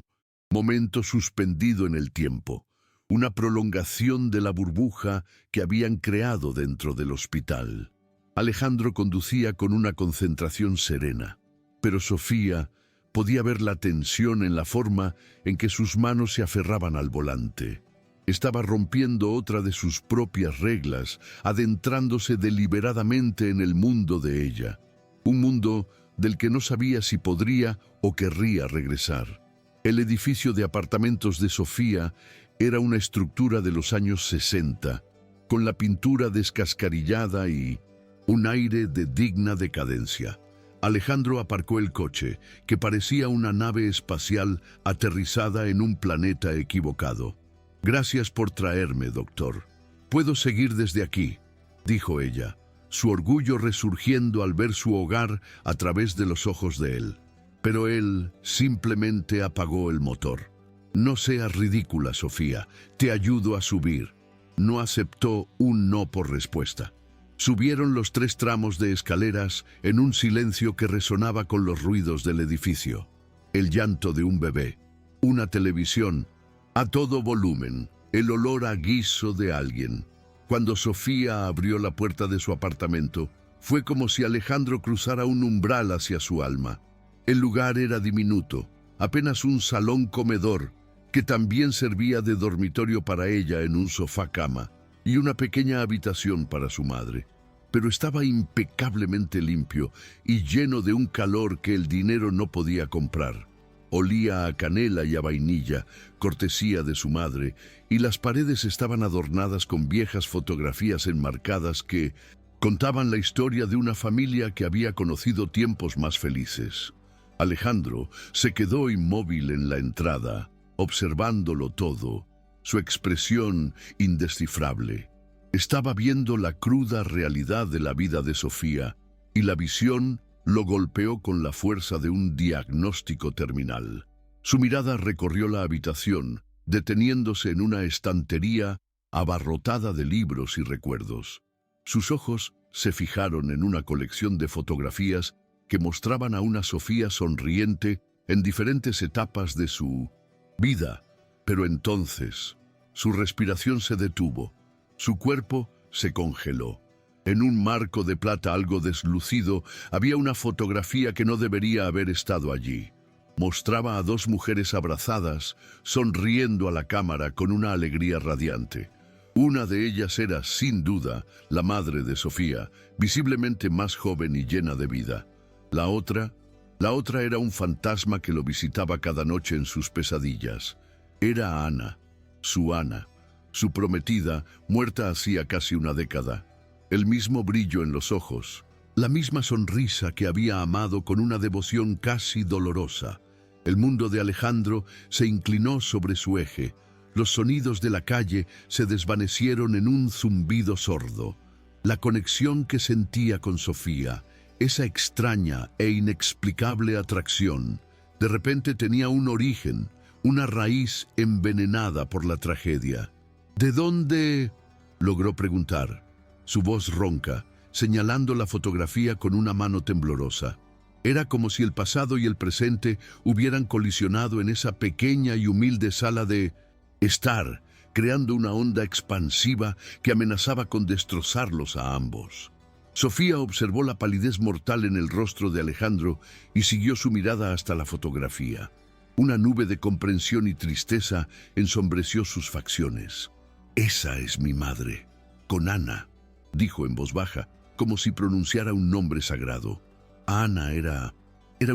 momento suspendido en el tiempo, una prolongación de la burbuja que habían creado dentro del hospital. Alejandro conducía con una concentración serena, pero Sofía podía ver la tensión en la forma en que sus manos se aferraban al volante. Estaba rompiendo otra de sus propias reglas, adentrándose deliberadamente en el mundo de ella, un mundo del que no sabía si podría o querría regresar. El edificio de apartamentos de Sofía era una estructura de los años 60, con la pintura descascarillada y un aire de digna decadencia. Alejandro aparcó el coche, que parecía una nave espacial aterrizada en un planeta equivocado. «Gracias por traerme, doctor. Puedo seguir desde aquí», dijo ella, su orgullo resurgiendo al ver su hogar a través de los ojos de él. Pero él simplemente apagó el motor. «No seas ridícula, Sofía. Te ayudo a subir». No aceptó un no por respuesta. Subieron los 3 tramos de escaleras en un silencio que resonaba con los ruidos del edificio. El llanto de un bebé, una televisión a todo volumen, el olor a guiso de alguien. Cuando Sofía abrió la puerta de su apartamento, fue como si Alejandro cruzara un umbral hacia su alma. El lugar era diminuto, apenas un salón comedor, que también servía de dormitorio para ella en un sofá-cama, y una pequeña habitación para su madre. Pero estaba impecablemente limpio y lleno de un calor que el dinero no podía comprar. Olía a canela y a vainilla, cortesía de su madre, y las paredes estaban adornadas con viejas fotografías enmarcadas que contaban la historia de una familia que había conocido tiempos más felices. Alejandro se quedó inmóvil en la entrada, observándolo todo, su expresión indescifrable. Estaba viendo la cruda realidad de la vida de Sofía, y la visión lo golpeó con la fuerza de un diagnóstico terminal. Su mirada recorrió la habitación, deteniéndose en una estantería abarrotada de libros y recuerdos. Sus ojos se fijaron en una colección de fotografías que mostraban a una Sofía sonriente en diferentes etapas de su vida. Pero entonces, su respiración se detuvo, su cuerpo se congeló. En un marco de plata algo deslucido había una fotografía que no debería haber estado allí. Mostraba a 2 mujeres abrazadas, sonriendo a la cámara con una alegría radiante. Una de ellas era, sin duda, la madre de Sofía, visiblemente más joven y llena de vida. La otra era un fantasma que lo visitaba cada noche en sus pesadillas. Era Ana, su prometida, muerta hacía casi una década. El mismo brillo en los ojos, la misma sonrisa que había amado con una devoción casi dolorosa. El mundo de Alejandro se inclinó sobre su eje. Los sonidos de la calle se desvanecieron en un zumbido sordo. La conexión que sentía con Sofía, esa extraña e inexplicable atracción, de repente tenía un origen, una raíz envenenada por la tragedia. ¿De dónde? Logró preguntar, su voz ronca, señalando la fotografía con una mano temblorosa. Era como si el pasado y el presente hubieran colisionado en esa pequeña y humilde sala de estar, creando una onda expansiva que amenazaba con destrozarlos a ambos. Sofía observó la palidez mortal en el rostro de Alejandro y siguió su mirada hasta la fotografía. Una nube de comprensión y tristeza ensombreció sus facciones. «Esa es mi madre, con Ana», dijo en voz baja, como si pronunciara un nombre sagrado. Ana era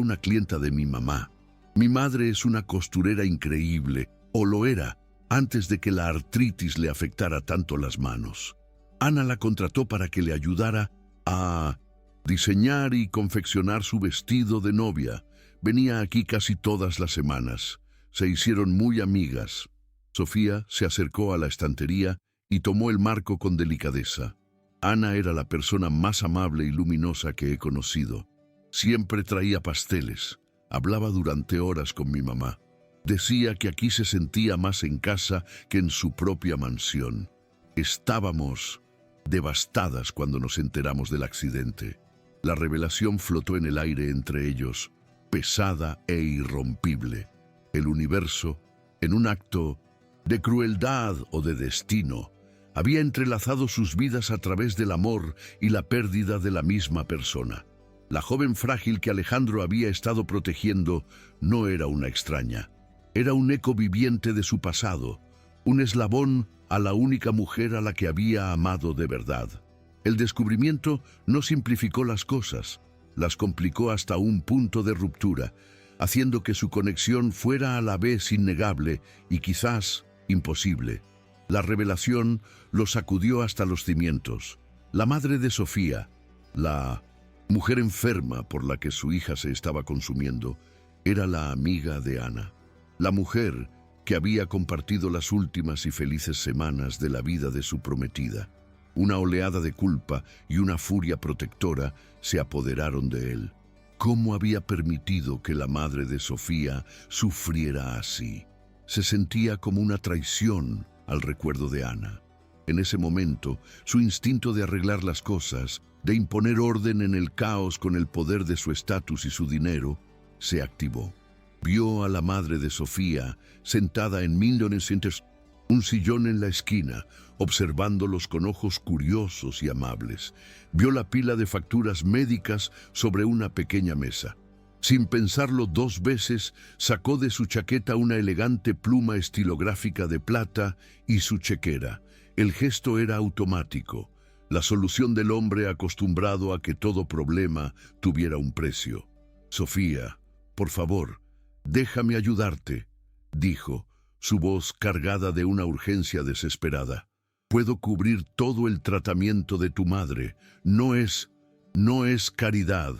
una clienta de mi mamá. Mi madre es una costurera increíble, o lo era, antes de que la artritis le afectara tanto las manos. Ana la contrató para que le ayudara a diseñar y confeccionar su vestido de novia. Venía aquí casi todas las semanas. Se hicieron muy amigas. Sofía se acercó a la estantería y tomó el marco con delicadeza. Ana era la persona más amable y luminosa que he conocido. Siempre traía pasteles. Hablaba durante horas con mi mamá. Decía que aquí se sentía más en casa que en su propia mansión. Estábamos devastadas cuando nos enteramos del accidente. La revelación flotó en el aire entre ellos, pesada e irrompible. El universo, en un acto de crueldad o de destino, había entrelazado sus vidas a través del amor y la pérdida de la misma persona. La joven frágil que Alejandro había estado protegiendo no era una extraña. Era un eco viviente de su pasado, un eslabón a la única mujer a la que había amado de verdad. El descubrimiento no simplificó las cosas, las complicó hasta un punto de ruptura, haciendo que su conexión fuera a la vez innegable y quizás imposible. La revelación lo sacudió hasta los cimientos. La madre de Sofía, la mujer enferma por la que su hija se estaba consumiendo, era la amiga de Ana. La mujer que había compartido las últimas y felices semanas de la vida de su prometida. Una oleada de culpa y una furia protectora se apoderaron de él. ¿Cómo había permitido que la madre de Sofía sufriera así? Se sentía como una traición al recuerdo de Ana. En ese momento, su instinto de arreglar las cosas, de imponer orden en el caos con el poder de su estatus y su dinero, se activó. Vio a la madre de Sofía sentada en 1900, un sillón en la esquina, observándolos con ojos curiosos y amables. Vio la pila de facturas médicas sobre una pequeña mesa. Sin pensarlo dos veces, sacó de su chaqueta una elegante pluma estilográfica de plata y su chequera. El gesto era automático, la solución del hombre acostumbrado a que todo problema tuviera un precio. «Sofía, por favor, déjame ayudarte», dijo, su voz cargada de una urgencia desesperada. «Puedo cubrir todo el tratamiento de tu madre. No es caridad.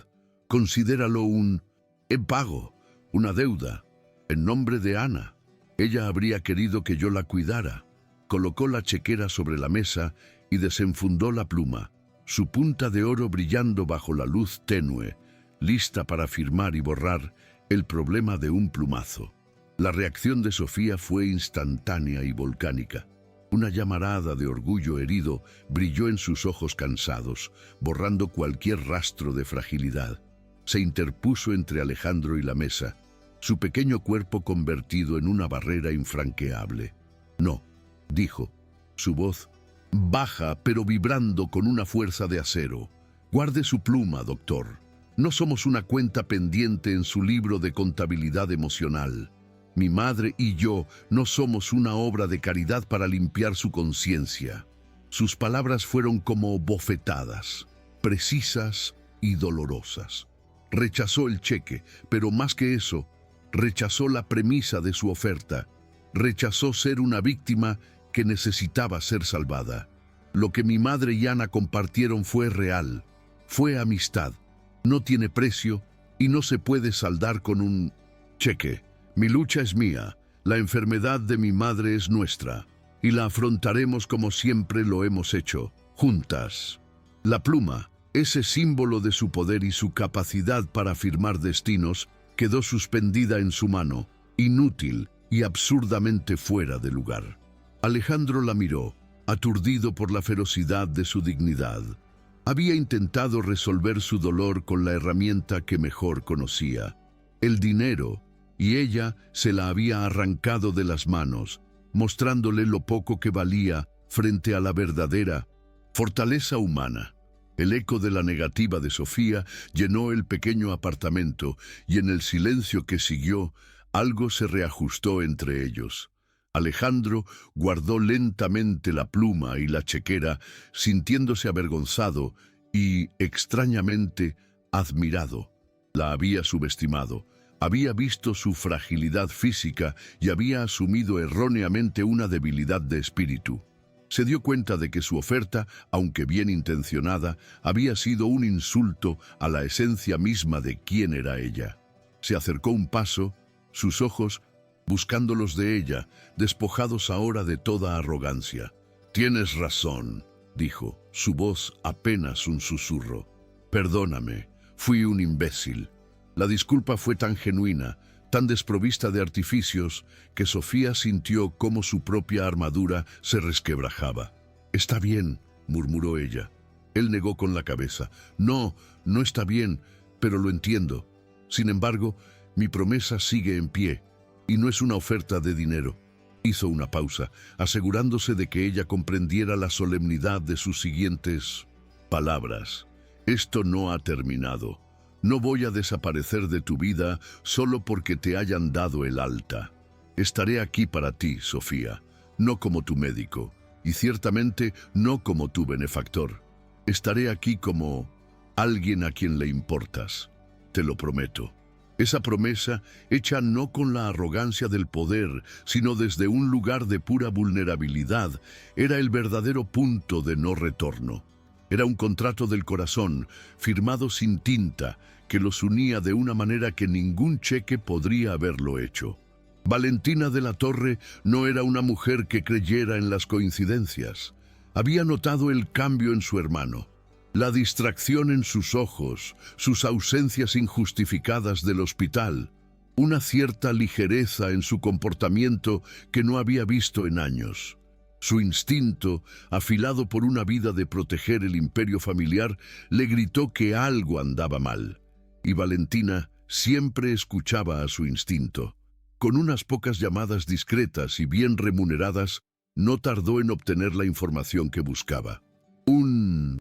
Considéralo un pago, una deuda, en nombre de Ana. Ella habría querido que yo la cuidara». Colocó la chequera sobre la mesa y desenfundó la pluma, su punta de oro brillando bajo la luz tenue, lista para firmar y borrar el problema de un plumazo. La reacción de Sofía fue instantánea y volcánica. Una llamarada de orgullo herido brilló en sus ojos cansados, borrando cualquier rastro de fragilidad. Se interpuso entre Alejandro y la mesa, su pequeño cuerpo convertido en una barrera infranqueable. «No», dijo, su voz baja pero vibrando con una fuerza de acero. «Guarde su pluma, doctor. No somos una cuenta pendiente en su libro de contabilidad emocional. Mi madre y yo no somos una obra de caridad para limpiar su conciencia». Sus palabras fueron como bofetadas, precisas y dolorosas. Rechazó el cheque, pero más que eso, rechazó la premisa de su oferta. Rechazó ser una víctima que necesitaba ser salvada. Lo que mi madre y Ana compartieron fue real, fue amistad. No tiene precio y no se puede saldar con un cheque. Mi lucha es mía, la enfermedad de mi madre es nuestra, y la afrontaremos como siempre lo hemos hecho, juntas. La pluma, ese símbolo de su poder y su capacidad para firmar destinos, quedó suspendida en su mano, inútil y absurdamente fuera de lugar. Alejandro la miró, aturdido por la ferocidad de su dignidad. Había intentado resolver su dolor con la herramienta que mejor conocía, el dinero, y ella se la había arrancado de las manos, mostrándole lo poco que valía frente a la verdadera fortaleza humana. El eco de la negativa de Sofía llenó el pequeño apartamento y en el silencio que siguió, algo se reajustó entre ellos. Alejandro guardó lentamente la pluma y la chequera, sintiéndose avergonzado y, extrañamente, admirado. La había subestimado, había visto su fragilidad física y había asumido erróneamente una debilidad de espíritu. Se dio cuenta de que su oferta, aunque bien intencionada, había sido un insulto a la esencia misma de quién era ella. Se acercó un paso, sus ojos buscando los de ella, despojados ahora de toda arrogancia. «Tienes razón», dijo, su voz apenas un susurro. «Perdóname, fui un imbécil». La disculpa fue tan genuina, tan desprovista de artificios, que Sofía sintió cómo su propia armadura se resquebrajaba. «Está bien», murmuró ella. Él negó con la cabeza. «No, no está bien, pero lo entiendo. Sin embargo, mi promesa sigue en pie, y no es una oferta de dinero». Hizo una pausa, asegurándose de que ella comprendiera la solemnidad de sus siguientes palabras. «Esto no ha terminado. No voy a desaparecer de tu vida solo porque te hayan dado el alta. Estaré aquí para ti, Sofía, no como tu médico, y ciertamente no como tu benefactor. Estaré aquí como alguien a quien le importas. Te lo prometo». Esa promesa, hecha no con la arrogancia del poder, sino desde un lugar de pura vulnerabilidad, era el verdadero punto de no retorno. Era un contrato del corazón, firmado sin tinta, que los unía de una manera que ningún cheque podría haberlo hecho. Valentina de la Torre no era una mujer que creyera en las coincidencias. Había notado el cambio en su hermano. La distracción en sus ojos, sus ausencias injustificadas del hospital, una cierta ligereza en su comportamiento que no había visto en años. Su instinto, afilado por una vida de proteger el imperio familiar, le gritó que algo andaba mal. Y Valentina siempre escuchaba a su instinto. Con unas pocas llamadas discretas y bien remuneradas, no tardó en obtener la información que buscaba. Un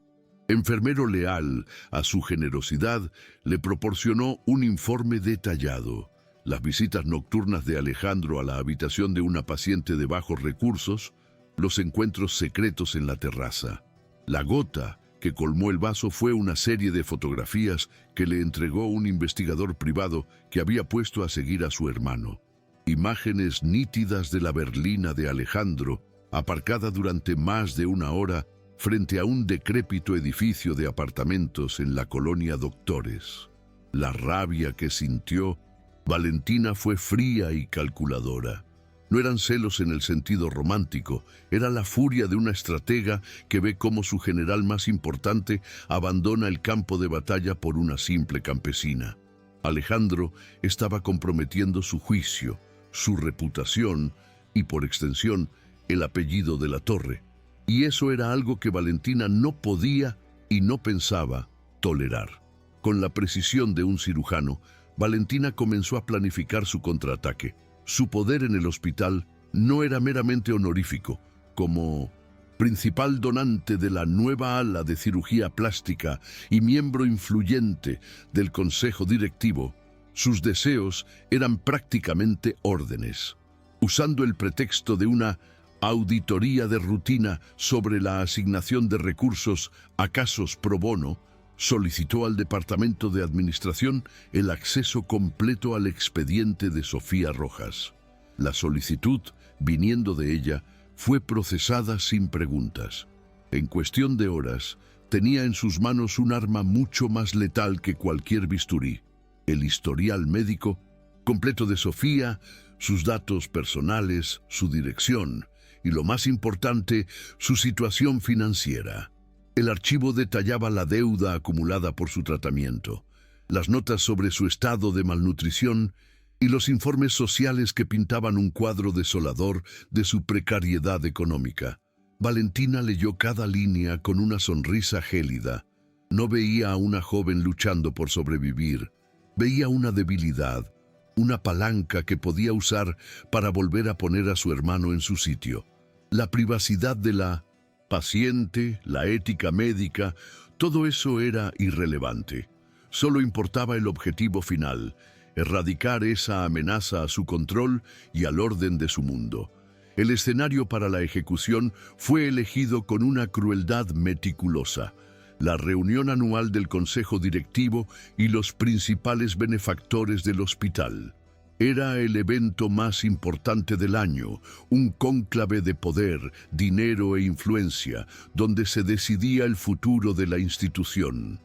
enfermero leal a su generosidad le proporcionó un informe detallado. Las visitas nocturnas de Alejandro a la habitación de una paciente de bajos recursos, los encuentros secretos en la terraza. La gota que colmó el vaso fue una serie de fotografías que le entregó un investigador privado que había puesto a seguir a su hermano. Imágenes nítidas de la berlina de Alejandro, aparcada durante más de una hora frente a un decrépito edificio de apartamentos en la colonia Doctores. La rabia que sintió Valentina fue fría y calculadora. No eran celos en el sentido romántico, era la furia de una estratega que ve cómo su general más importante abandona el campo de batalla por una simple campesina. Alejandro estaba comprometiendo su juicio, su reputación y, por extensión, el apellido de la Torre. Y eso era algo que Valentina no podía y no pensaba tolerar. Con la precisión de un cirujano, Valentina comenzó a planificar su contraataque. Su poder en el hospital no era meramente honorífico. Como principal donante de la nueva ala de cirugía plástica y miembro influyente del consejo directivo, sus deseos eran prácticamente órdenes. Usando el pretexto de una auditoría de rutina sobre la asignación de recursos a casos pro bono, solicitó al Departamento de Administración el acceso completo al expediente de Sofía Rojas. La solicitud, viniendo de ella, fue procesada sin preguntas. En cuestión de horas, tenía en sus manos un arma mucho más letal que cualquier bisturí: el historial médico completo de Sofía, sus datos personales, su dirección y, lo más importante, su situación financiera. El archivo detallaba la deuda acumulada por su tratamiento, las notas sobre su estado de malnutrición y los informes sociales que pintaban un cuadro desolador de su precariedad económica. Valentina leyó cada línea con una sonrisa gélida. No veía a una joven luchando por sobrevivir, veía una debilidad, una palanca que podía usar para volver a poner a su hermano en su sitio. La privacidad de la paciente, la ética médica, todo eso era irrelevante. Solo importaba el objetivo final, erradicar esa amenaza a su control y al orden de su mundo. El escenario para la ejecución fue elegido con una crueldad meticulosa: la reunión anual del Consejo Directivo y los principales benefactores del hospital. Era el evento más importante del año, un cónclave de poder, dinero e influencia, donde se decidía el futuro de la institución.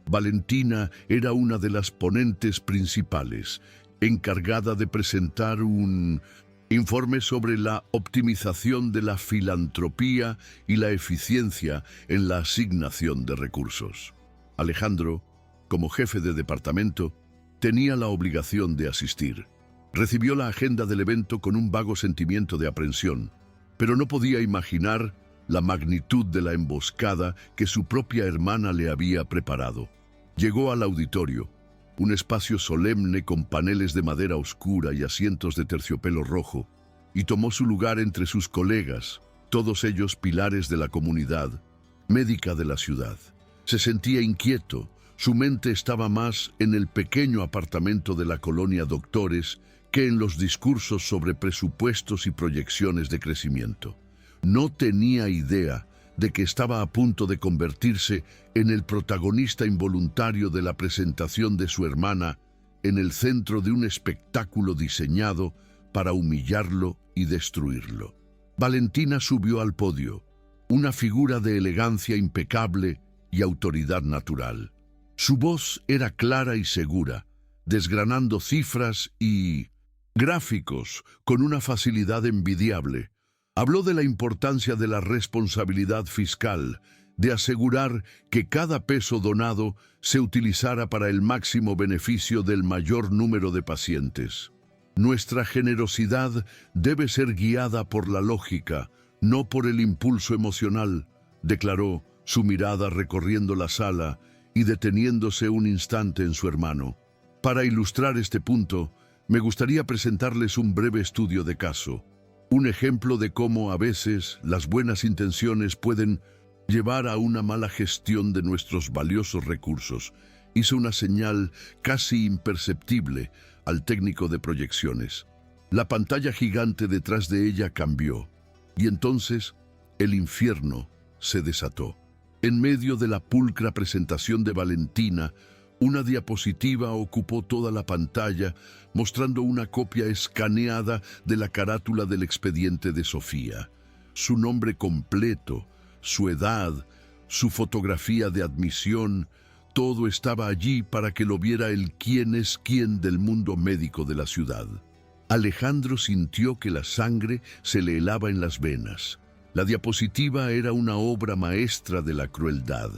Valentina era una de las ponentes principales, encargada de presentar un informe sobre la optimización de la filantropía y la eficiencia en la asignación de recursos. Alejandro, como jefe de departamento, tenía la obligación de asistir. Recibió la agenda del evento con un vago sentimiento de aprensión, pero no podía imaginar la magnitud de la emboscada que su propia hermana le había preparado. Llegó al auditorio, un espacio solemne con paneles de madera oscura y asientos de terciopelo rojo, y tomó su lugar entre sus colegas, todos ellos pilares de la comunidad médica de la ciudad. Se sentía inquieto, su mente estaba más en el pequeño apartamento de la colonia Doctores que en los discursos sobre presupuestos y proyecciones de crecimiento. No tenía idea de que estaba a punto de convertirse en el protagonista involuntario de la presentación de su hermana en el centro de un espectáculo diseñado para humillarlo y destruirlo. Valentina subió al podio, una figura de elegancia impecable y autoridad natural. Su voz era clara y segura, desgranando cifras y gráficos con una facilidad envidiable. Habló de la importancia de la responsabilidad fiscal, de asegurar que cada peso donado se utilizara para el máximo beneficio del mayor número de pacientes. Nuestra generosidad debe ser guiada por la lógica, no por el impulso emocional, declaró, su mirada recorriendo la sala y deteniéndose un instante en su hermano. Para ilustrar este punto, me gustaría presentarles un breve estudio de caso. Un ejemplo de cómo a veces las buenas intenciones pueden llevar a una mala gestión de nuestros valiosos recursos. Hizo una señal casi imperceptible al técnico de proyecciones. La pantalla gigante detrás de ella cambió, y entonces el infierno se desató. En medio de la pulcra presentación de Valentina, una diapositiva ocupó toda la pantalla, mostrando una copia escaneada de la carátula del expediente de Sofía. Su nombre completo, su edad, su fotografía de admisión, todo estaba allí para que lo viera el quién es quién del mundo médico de la ciudad. Alejandro sintió que la sangre se le helaba en las venas. La diapositiva era una obra maestra de la crueldad.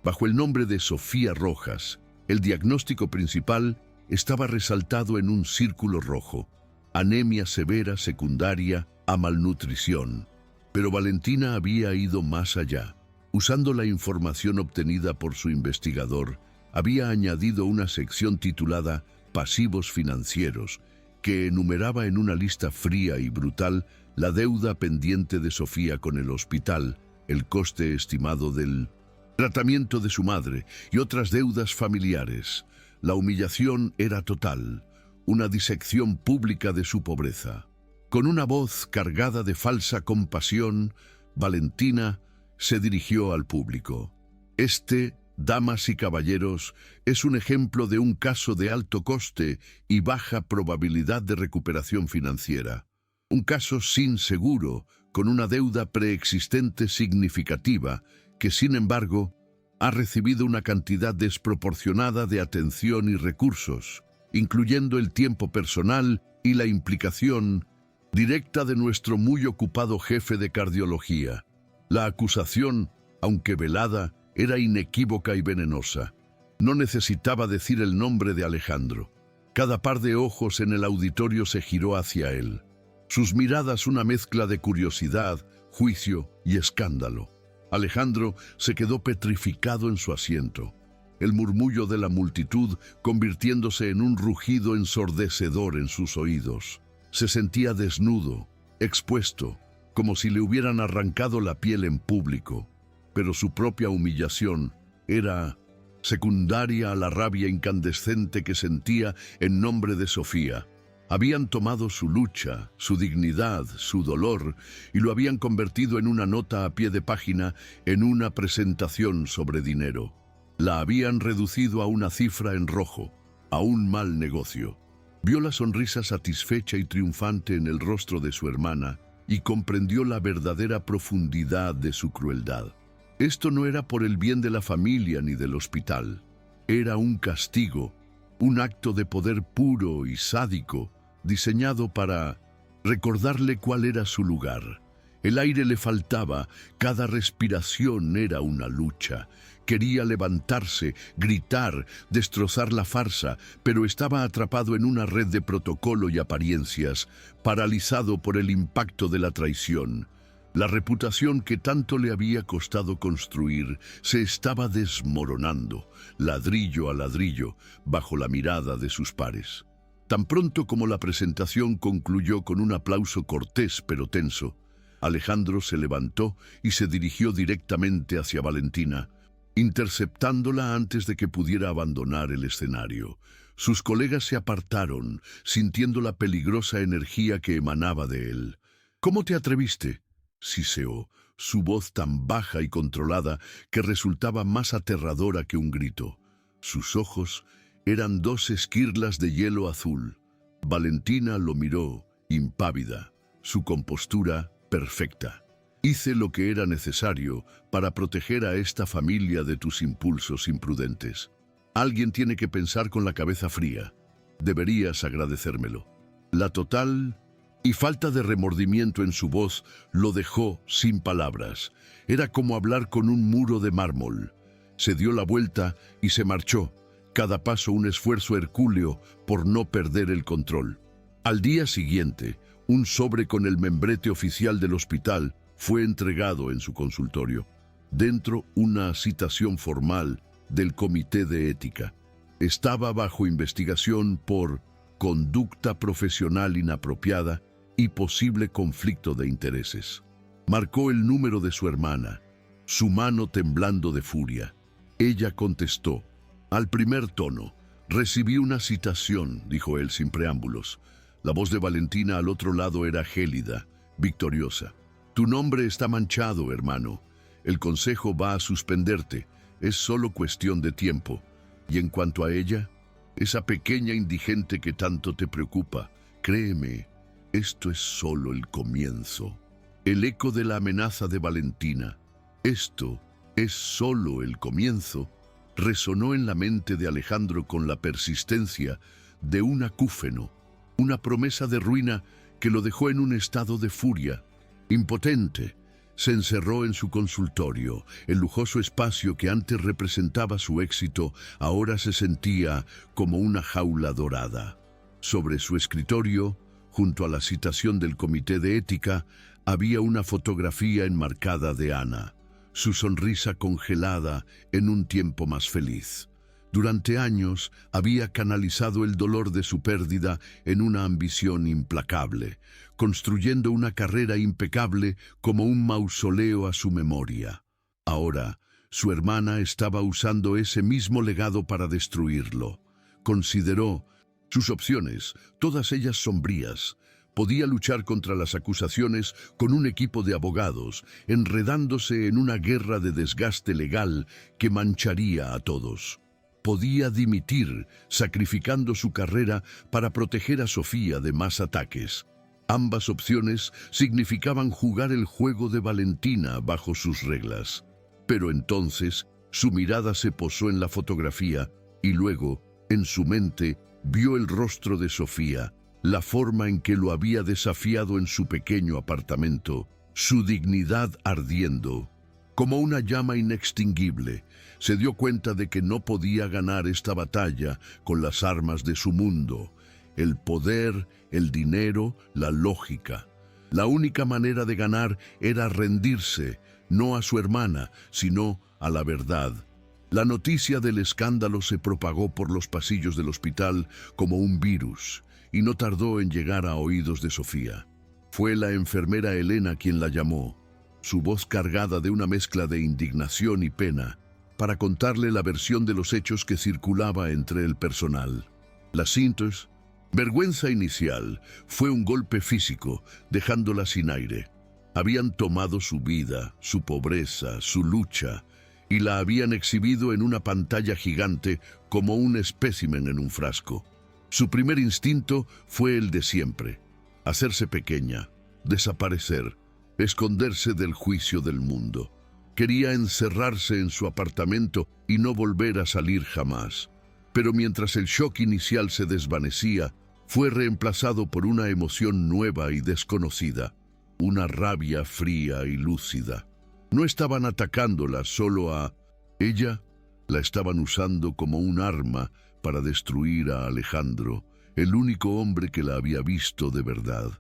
Bajo el nombre de Sofía Rojas, el diagnóstico principal estaba resaltado en un círculo rojo: anemia severa secundaria a malnutrición. Pero Valentina había ido más allá. Usando la información obtenida por su investigador, había añadido una sección titulada Pasivos financieros, que enumeraba en una lista fría y brutal la deuda pendiente de Sofía con el hospital, el coste estimado del tratamiento de su madre y otras deudas familiares. La humillación era total, una disección pública de su pobreza. Con una voz cargada de falsa compasión, Valentina se dirigió al público. Este, damas y caballeros, es un ejemplo de un caso de alto coste y baja probabilidad de recuperación financiera. Un caso sin seguro, con una deuda preexistente significativa, que sin embargo ha recibido una cantidad desproporcionada de atención y recursos, incluyendo el tiempo personal y la implicación directa de nuestro muy ocupado jefe de cardiología. La acusación, aunque velada, era inequívoca y venenosa. No necesitaba decir el nombre de Alejandro. Cada par de ojos en el auditorio se giró hacia él. Sus miradas una mezcla de curiosidad, juicio y escándalo. Alejandro se quedó petrificado en su asiento, el murmullo de la multitud convirtiéndose en un rugido ensordecedor en sus oídos. Se sentía desnudo, expuesto, como si le hubieran arrancado la piel en público, pero su propia humillación era secundaria a la rabia incandescente que sentía en nombre de Sofía. Habían tomado su lucha, su dignidad, su dolor, y lo habían convertido en una nota a pie de página en una presentación sobre dinero. La habían reducido a una cifra en rojo, a un mal negocio. Vio la sonrisa satisfecha y triunfante en el rostro de su hermana y comprendió la verdadera profundidad de su crueldad. Esto no era por el bien de la familia ni del hospital. Era un castigo, un acto de poder puro y sádico, diseñado para recordarle cuál era su lugar. El aire le faltaba, cada respiración era una lucha. Quería levantarse, gritar, destrozar la farsa, pero estaba atrapado en una red de protocolo y apariencias, paralizado por el impacto de la traición. La reputación que tanto le había costado construir se estaba desmoronando, ladrillo a ladrillo, bajo la mirada de sus pares. Tan pronto como la presentación concluyó con un aplauso cortés pero tenso, Alejandro se levantó y se dirigió directamente hacia Valentina, interceptándola antes de que pudiera abandonar el escenario. Sus colegas se apartaron, sintiendo la peligrosa energía que emanaba de él. «¿Cómo te atreviste?», siseó, su voz tan baja y controlada que resultaba más aterradora que un grito. Sus ojos eran dos esquirlas de hielo azul. Valentina lo miró, impávida, su compostura perfecta. «Hice lo que era necesario para proteger a esta familia de tus impulsos imprudentes. Alguien tiene que pensar con la cabeza fría. Deberías agradecérmelo». La total y falta de remordimiento en su voz lo dejó sin palabras. Era como hablar con un muro de mármol. Se dio la vuelta y se marchó, cada paso un esfuerzo hercúleo por no perder el control. Al día siguiente, un sobre con el membrete oficial del hospital fue entregado en su consultorio. Dentro, una citación formal del Comité de Ética. Estaba bajo investigación por conducta profesional inapropiada y posible conflicto de intereses. Marcó el número de su hermana, su mano temblando de furia. Ella contestó. Al primer tono. «Recibí una citación», dijo él sin preámbulos. La voz de Valentina al otro lado era gélida, victoriosa. «Tu nombre está manchado, hermano. El consejo va a suspenderte. Es solo cuestión de tiempo. Y en cuanto a ella, esa pequeña indigente que tanto te preocupa, créeme, esto es solo el comienzo». El eco de la amenaza de Valentina, «esto es solo el comienzo», resonó en la mente de Alejandro con la persistencia de un acúfeno, una promesa de ruina que lo dejó en un estado de furia. Impotente, se encerró en su consultorio. El lujoso espacio que antes representaba su éxito ahora se sentía como una jaula dorada. Sobre su escritorio, junto a la citación del Comité de Ética, había una fotografía enmarcada de Ana, su sonrisa congelada en un tiempo más feliz. Durante años había canalizado el dolor de su pérdida en una ambición implacable, construyendo una carrera impecable como un mausoleo a su memoria. Ahora, su hermana estaba usando ese mismo legado para destruirlo. Consideró sus opciones, todas ellas sombrías. Podía luchar contra las acusaciones con un equipo de abogados, enredándose en una guerra de desgaste legal que mancharía a todos. Podía dimitir, sacrificando su carrera para proteger a Sofía de más ataques. Ambas opciones significaban jugar el juego de Valentina bajo sus reglas. Pero entonces, su mirada se posó en la fotografía y luego, en su mente, vio el rostro de Sofía, la forma en que lo había desafiado en su pequeño apartamento, su dignidad ardiendo. Como una llama inextinguible, se dio cuenta de que no podía ganar esta batalla con las armas de su mundo, el poder, el dinero, la lógica. La única manera de ganar era rendirse, no a su hermana, sino a la verdad. La noticia del escándalo se propagó por los pasillos del hospital como un virus, y no tardó en llegar a oídos de Sofía. Fue la enfermera Elena quien la llamó, su voz cargada de una mezcla de indignación y pena, para contarle la versión de los hechos que circulaba entre el personal. Las síntomas, vergüenza inicial, fue un golpe físico, dejándola sin aire. Habían tomado su vida, su pobreza, su lucha, y la habían exhibido en una pantalla gigante como un espécimen en un frasco. Su primer instinto fue el de siempre: hacerse pequeña, desaparecer, esconderse del juicio del mundo. Quería encerrarse en su apartamento y no volver a salir jamás. Pero mientras el shock inicial se desvanecía, fue reemplazado por una emoción nueva y desconocida, una rabia fría y lúcida. No estaban atacándola solo a ella, la estaban usando como un arma para destruir a Alejandro, el único hombre que la había visto de verdad,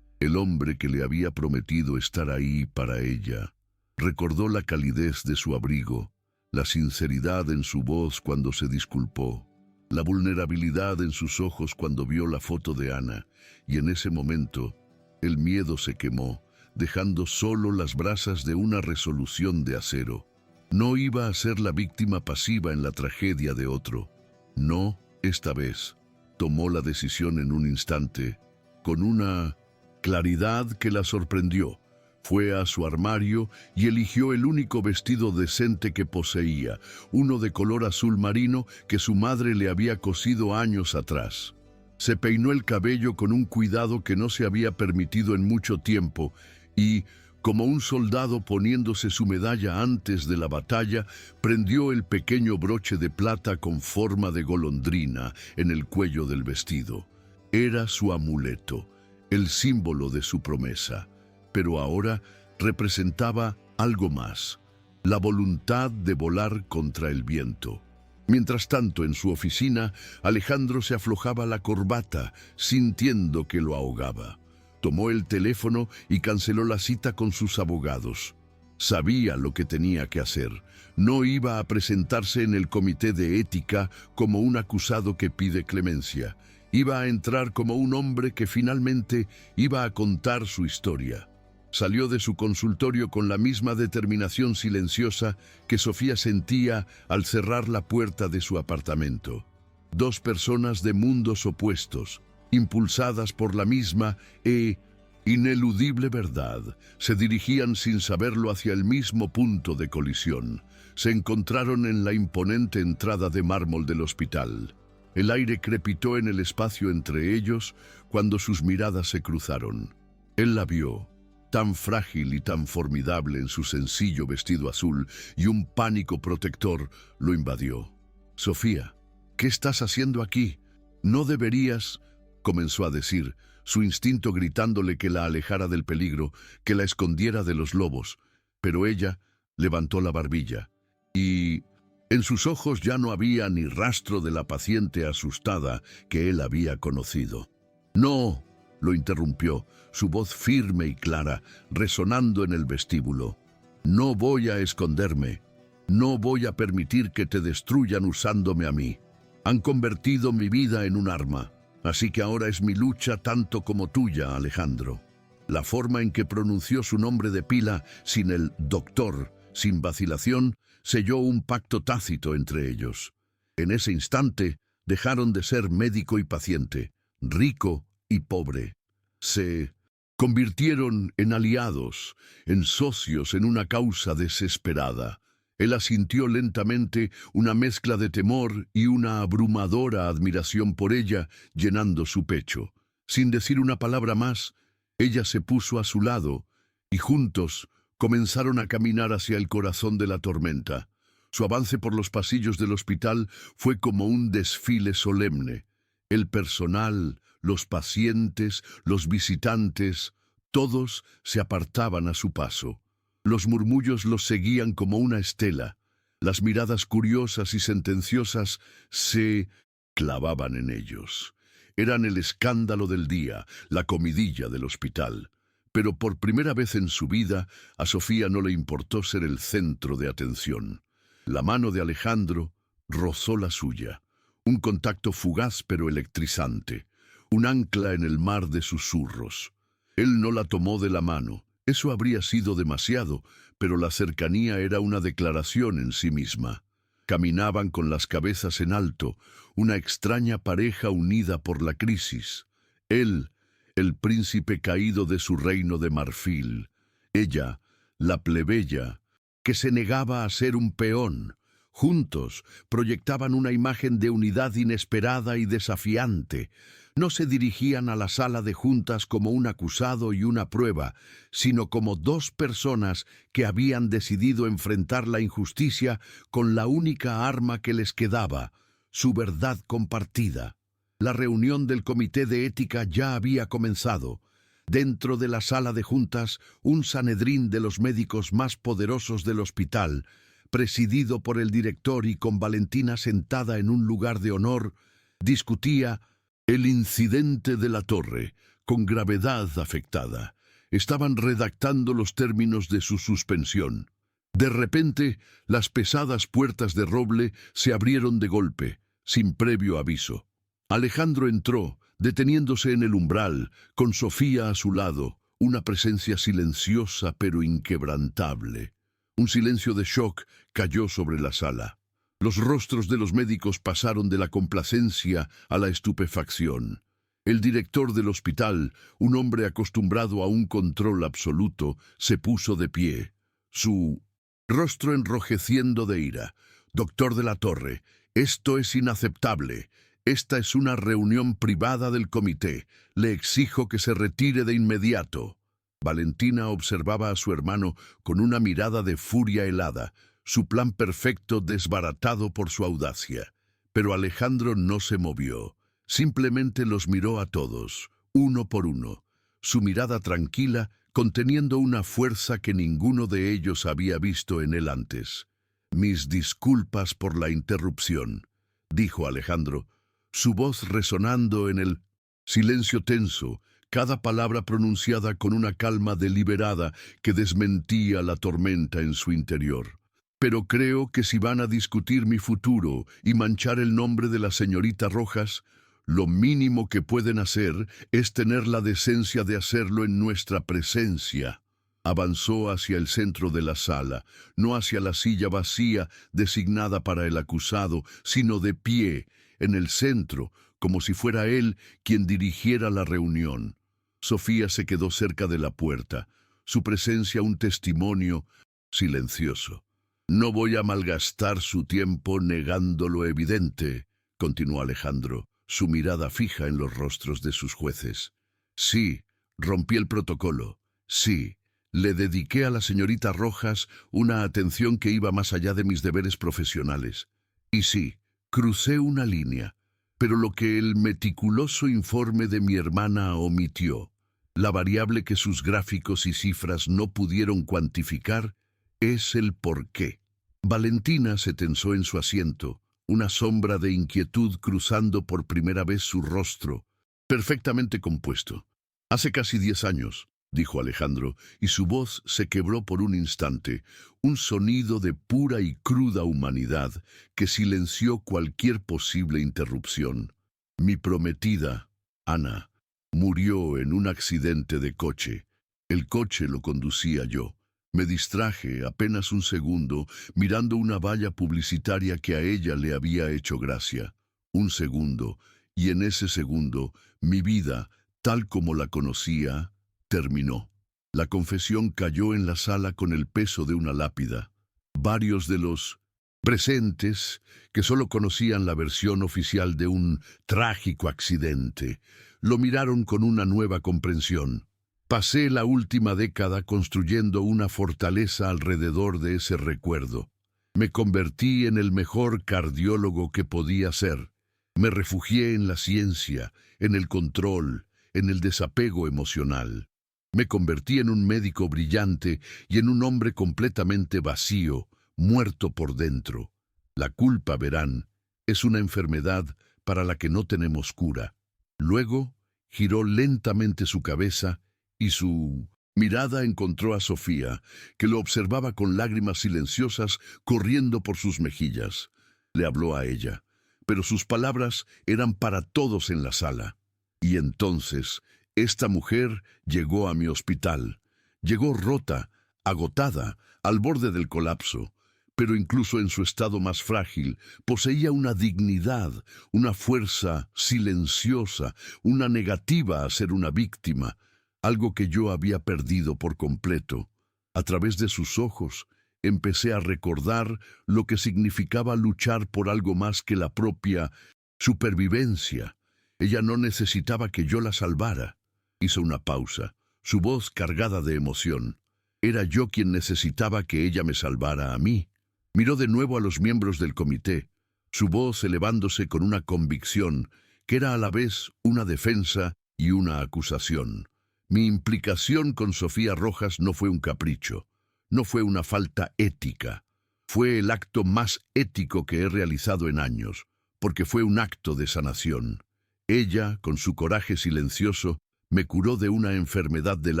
el hombre que le había prometido estar ahí para ella. Recordó la calidez de su abrigo, la sinceridad en su voz cuando se disculpó, la vulnerabilidad en sus ojos cuando vio la foto de Ana, y en ese momento el miedo se quemó, dejando solo las brasas de una resolución de acero. No iba a ser la víctima pasiva en la tragedia de otro. No, esta vez. Tomó la decisión en un instante, con una claridad que la sorprendió. Fue a su armario y eligió el único vestido decente que poseía, uno de color azul marino que su madre le había cosido años atrás. Se peinó el cabello con un cuidado que no se había permitido en mucho tiempo y, como un soldado poniéndose su medalla antes de la batalla, prendió el pequeño broche de plata con forma de golondrina en el cuello del vestido. Era su amuleto, el símbolo de su promesa. Pero ahora representaba algo más: la voluntad de volar contra el viento. Mientras tanto, en su oficina, Alejandro se aflojaba la corbata, sintiendo que lo ahogaba. Tomó el teléfono y canceló la cita con sus abogados. Sabía lo que tenía que hacer. No iba a presentarse en el comité de ética como un acusado que pide clemencia. Iba a entrar como un hombre que finalmente iba a contar su historia. Salió de su consultorio con la misma determinación silenciosa que Sofía sentía al cerrar la puerta de su apartamento. Dos personas de mundos opuestos, impulsadas por la misma e ineludible verdad, se dirigían sin saberlo hacia el mismo punto de colisión. Se encontraron en la imponente entrada de mármol del hospital. El aire crepitó en el espacio entre ellos cuando sus miradas se cruzaron. Él la vio, tan frágil y tan formidable en su sencillo vestido azul, y un pánico protector lo invadió. «Sofía, ¿qué estás haciendo aquí? No deberías», comenzó a decir, su instinto gritándole que la alejara del peligro, que la escondiera de los lobos. Pero ella levantó la barbilla, y en sus ojos ya no había ni rastro de la paciente asustada que él había conocido. «No», lo interrumpió, su voz firme y clara, resonando en el vestíbulo. «No voy a esconderme. No voy a permitir que te destruyan usándome a mí. Han convertido mi vida en un arma, así que ahora es mi lucha tanto como tuya, Alejandro». La forma en que pronunció su nombre de pila, sin el doctor, sin vacilación, selló un pacto tácito entre ellos. En ese instante dejaron de ser médico y paciente, rico y pobre. Se convirtieron en aliados, en socios en una causa desesperada. Él asintió lentamente, una mezcla de temor y una abrumadora admiración por ella, llenando su pecho. Sin decir una palabra más, ella se puso a su lado, y juntos comenzaron a caminar hacia el corazón de la tormenta. Su avance por los pasillos del hospital fue como un desfile solemne. El personal, los pacientes, los visitantes, todos se apartaban a su paso. Los murmullos los seguían como una estela. Las miradas curiosas y sentenciosas se clavaban en ellos. Eran el escándalo del día, la comidilla del hospital. Pero por primera vez en su vida, a Sofía no le importó ser el centro de atención. La mano de Alejandro rozó la suya. Un contacto fugaz pero electrizante. Un ancla en el mar de susurros. Él no la tomó de la mano. Eso habría sido demasiado, pero la cercanía era una declaración en sí misma. Caminaban con las cabezas en alto, una extraña pareja unida por la crisis. Él, el príncipe caído de su reino de marfil. Ella, la plebeya, que se negaba a ser un peón. Juntos proyectaban una imagen de unidad inesperada y desafiante. No se dirigían a la sala de juntas como un acusado y una prueba, sino como dos personas que habían decidido enfrentar la injusticia con la única arma que les quedaba, su verdad compartida. La reunión del comité de ética ya había comenzado. Dentro de la sala de juntas, un sanedrín de los médicos más poderosos del hospital, presidido por el director y con Valentina sentada en un lugar de honor, discutía el incidente de la torre, con gravedad afectada. Estaban redactando los términos de su suspensión. De repente, las pesadas puertas de roble se abrieron de golpe, sin previo aviso. Alejandro entró, deteniéndose en el umbral, con Sofía a su lado, una presencia silenciosa pero inquebrantable. Un silencio de shock cayó sobre la sala. Los rostros de los médicos pasaron de la complacencia a la estupefacción. El director del hospital, un hombre acostumbrado a un control absoluto, se puso de pie, su rostro enrojeciendo de ira. «Doctor de la Torre, esto es inaceptable. Esta es una reunión privada del comité. Le exijo que se retire de inmediato». Valentina observaba a su hermano con una mirada de furia helada, su plan perfecto desbaratado por su audacia. Pero Alejandro no se movió. Simplemente los miró a todos, uno por uno, su mirada tranquila, conteniendo una fuerza que ninguno de ellos había visto en él antes. «Mis disculpas por la interrupción», dijo Alejandro, su voz resonando en el silencio tenso, cada palabra pronunciada con una calma deliberada que desmentía la tormenta en su interior. «Pero creo que si van a discutir mi futuro y manchar el nombre de la señorita Rojas, lo mínimo que pueden hacer es tener la decencia de hacerlo en nuestra presencia». Avanzó hacia el centro de la sala, no hacia la silla vacía designada para el acusado, sino de pie, en el centro, como si fuera él quien dirigiera la reunión. Sofía se quedó cerca de la puerta, su presencia un testimonio silencioso. «No voy a malgastar su tiempo negando lo evidente», continuó Alejandro, su mirada fija en los rostros de sus jueces. «Sí, rompí el protocolo. Sí, le dediqué a la señorita Rojas una atención que iba más allá de mis deberes profesionales. Y sí, crucé una línea, pero lo que el meticuloso informe de mi hermana omitió, la variable que sus gráficos y cifras no pudieron cuantificar, es el porqué». Valentina se tensó en su asiento, una sombra de inquietud cruzando por primera vez su rostro, perfectamente compuesto. «Hace casi 10 años», dijo Alejandro, y su voz se quebró por un instante, un sonido de pura y cruda humanidad que silenció cualquier posible interrupción. «Mi prometida, Ana, murió en un accidente de coche. El coche lo conducía yo. Me distraje apenas un segundo mirando una valla publicitaria que a ella le había hecho gracia. Un segundo, y en ese segundo, mi vida, tal como la conocía, terminó». La confesión cayó en la sala con el peso de una lápida. Varios de los presentes, que solo conocían la versión oficial de un trágico accidente, lo miraron con una nueva comprensión. «Pasé la última década construyendo una fortaleza alrededor de ese recuerdo. Me convertí en el mejor cardiólogo que podía ser. Me refugié en la ciencia, en el control, en el desapego emocional. Me convertí en un médico brillante y en un hombre completamente vacío, muerto por dentro. La culpa, verán, es una enfermedad para la que no tenemos cura». Luego giró lentamente su cabeza y su Mirada encontró a Sofía, que lo observaba con lágrimas silenciosas corriendo por sus mejillas. Le habló a ella, pero sus palabras eran para todos en la sala. Y entonces, esta mujer llegó a mi hospital. Llegó rota, agotada, al borde del colapso, pero incluso en su estado más frágil, poseía una dignidad, una fuerza silenciosa, una negativa a ser una víctima, algo que yo había perdido por completo. A través de sus ojos, empecé a recordar lo que significaba luchar por algo más que la propia supervivencia. Ella no necesitaba que yo la salvara. Hizo una pausa, su voz cargada de emoción. Era yo quien necesitaba que ella me salvara a mí. Miró de nuevo a los miembros del comité, su voz elevándose con una convicción que era a la vez una defensa y una acusación. Mi implicación con Sofía Rojas no fue un capricho, no fue una falta ética. Fue el acto más ético que he realizado en años, porque fue un acto de sanación. Ella, con su coraje silencioso, me curó de una enfermedad del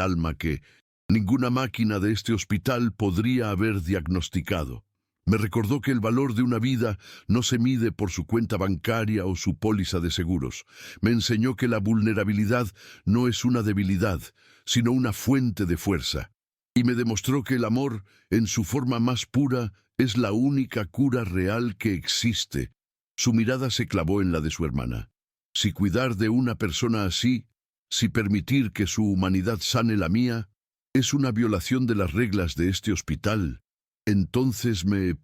alma que ninguna máquina de este hospital podría haber diagnosticado. Me recordó que el valor de una vida no se mide por su cuenta bancaria o su póliza de seguros. Me enseñó que la vulnerabilidad no es una debilidad, sino una fuente de fuerza. Y me demostró que el amor, en su forma más pura, es la única cura real que existe. Su mirada se clavó en la de su hermana. Si cuidar de una persona así, si permitir que su humanidad sane la mía, es una violación de las reglas de este hospital, entonces me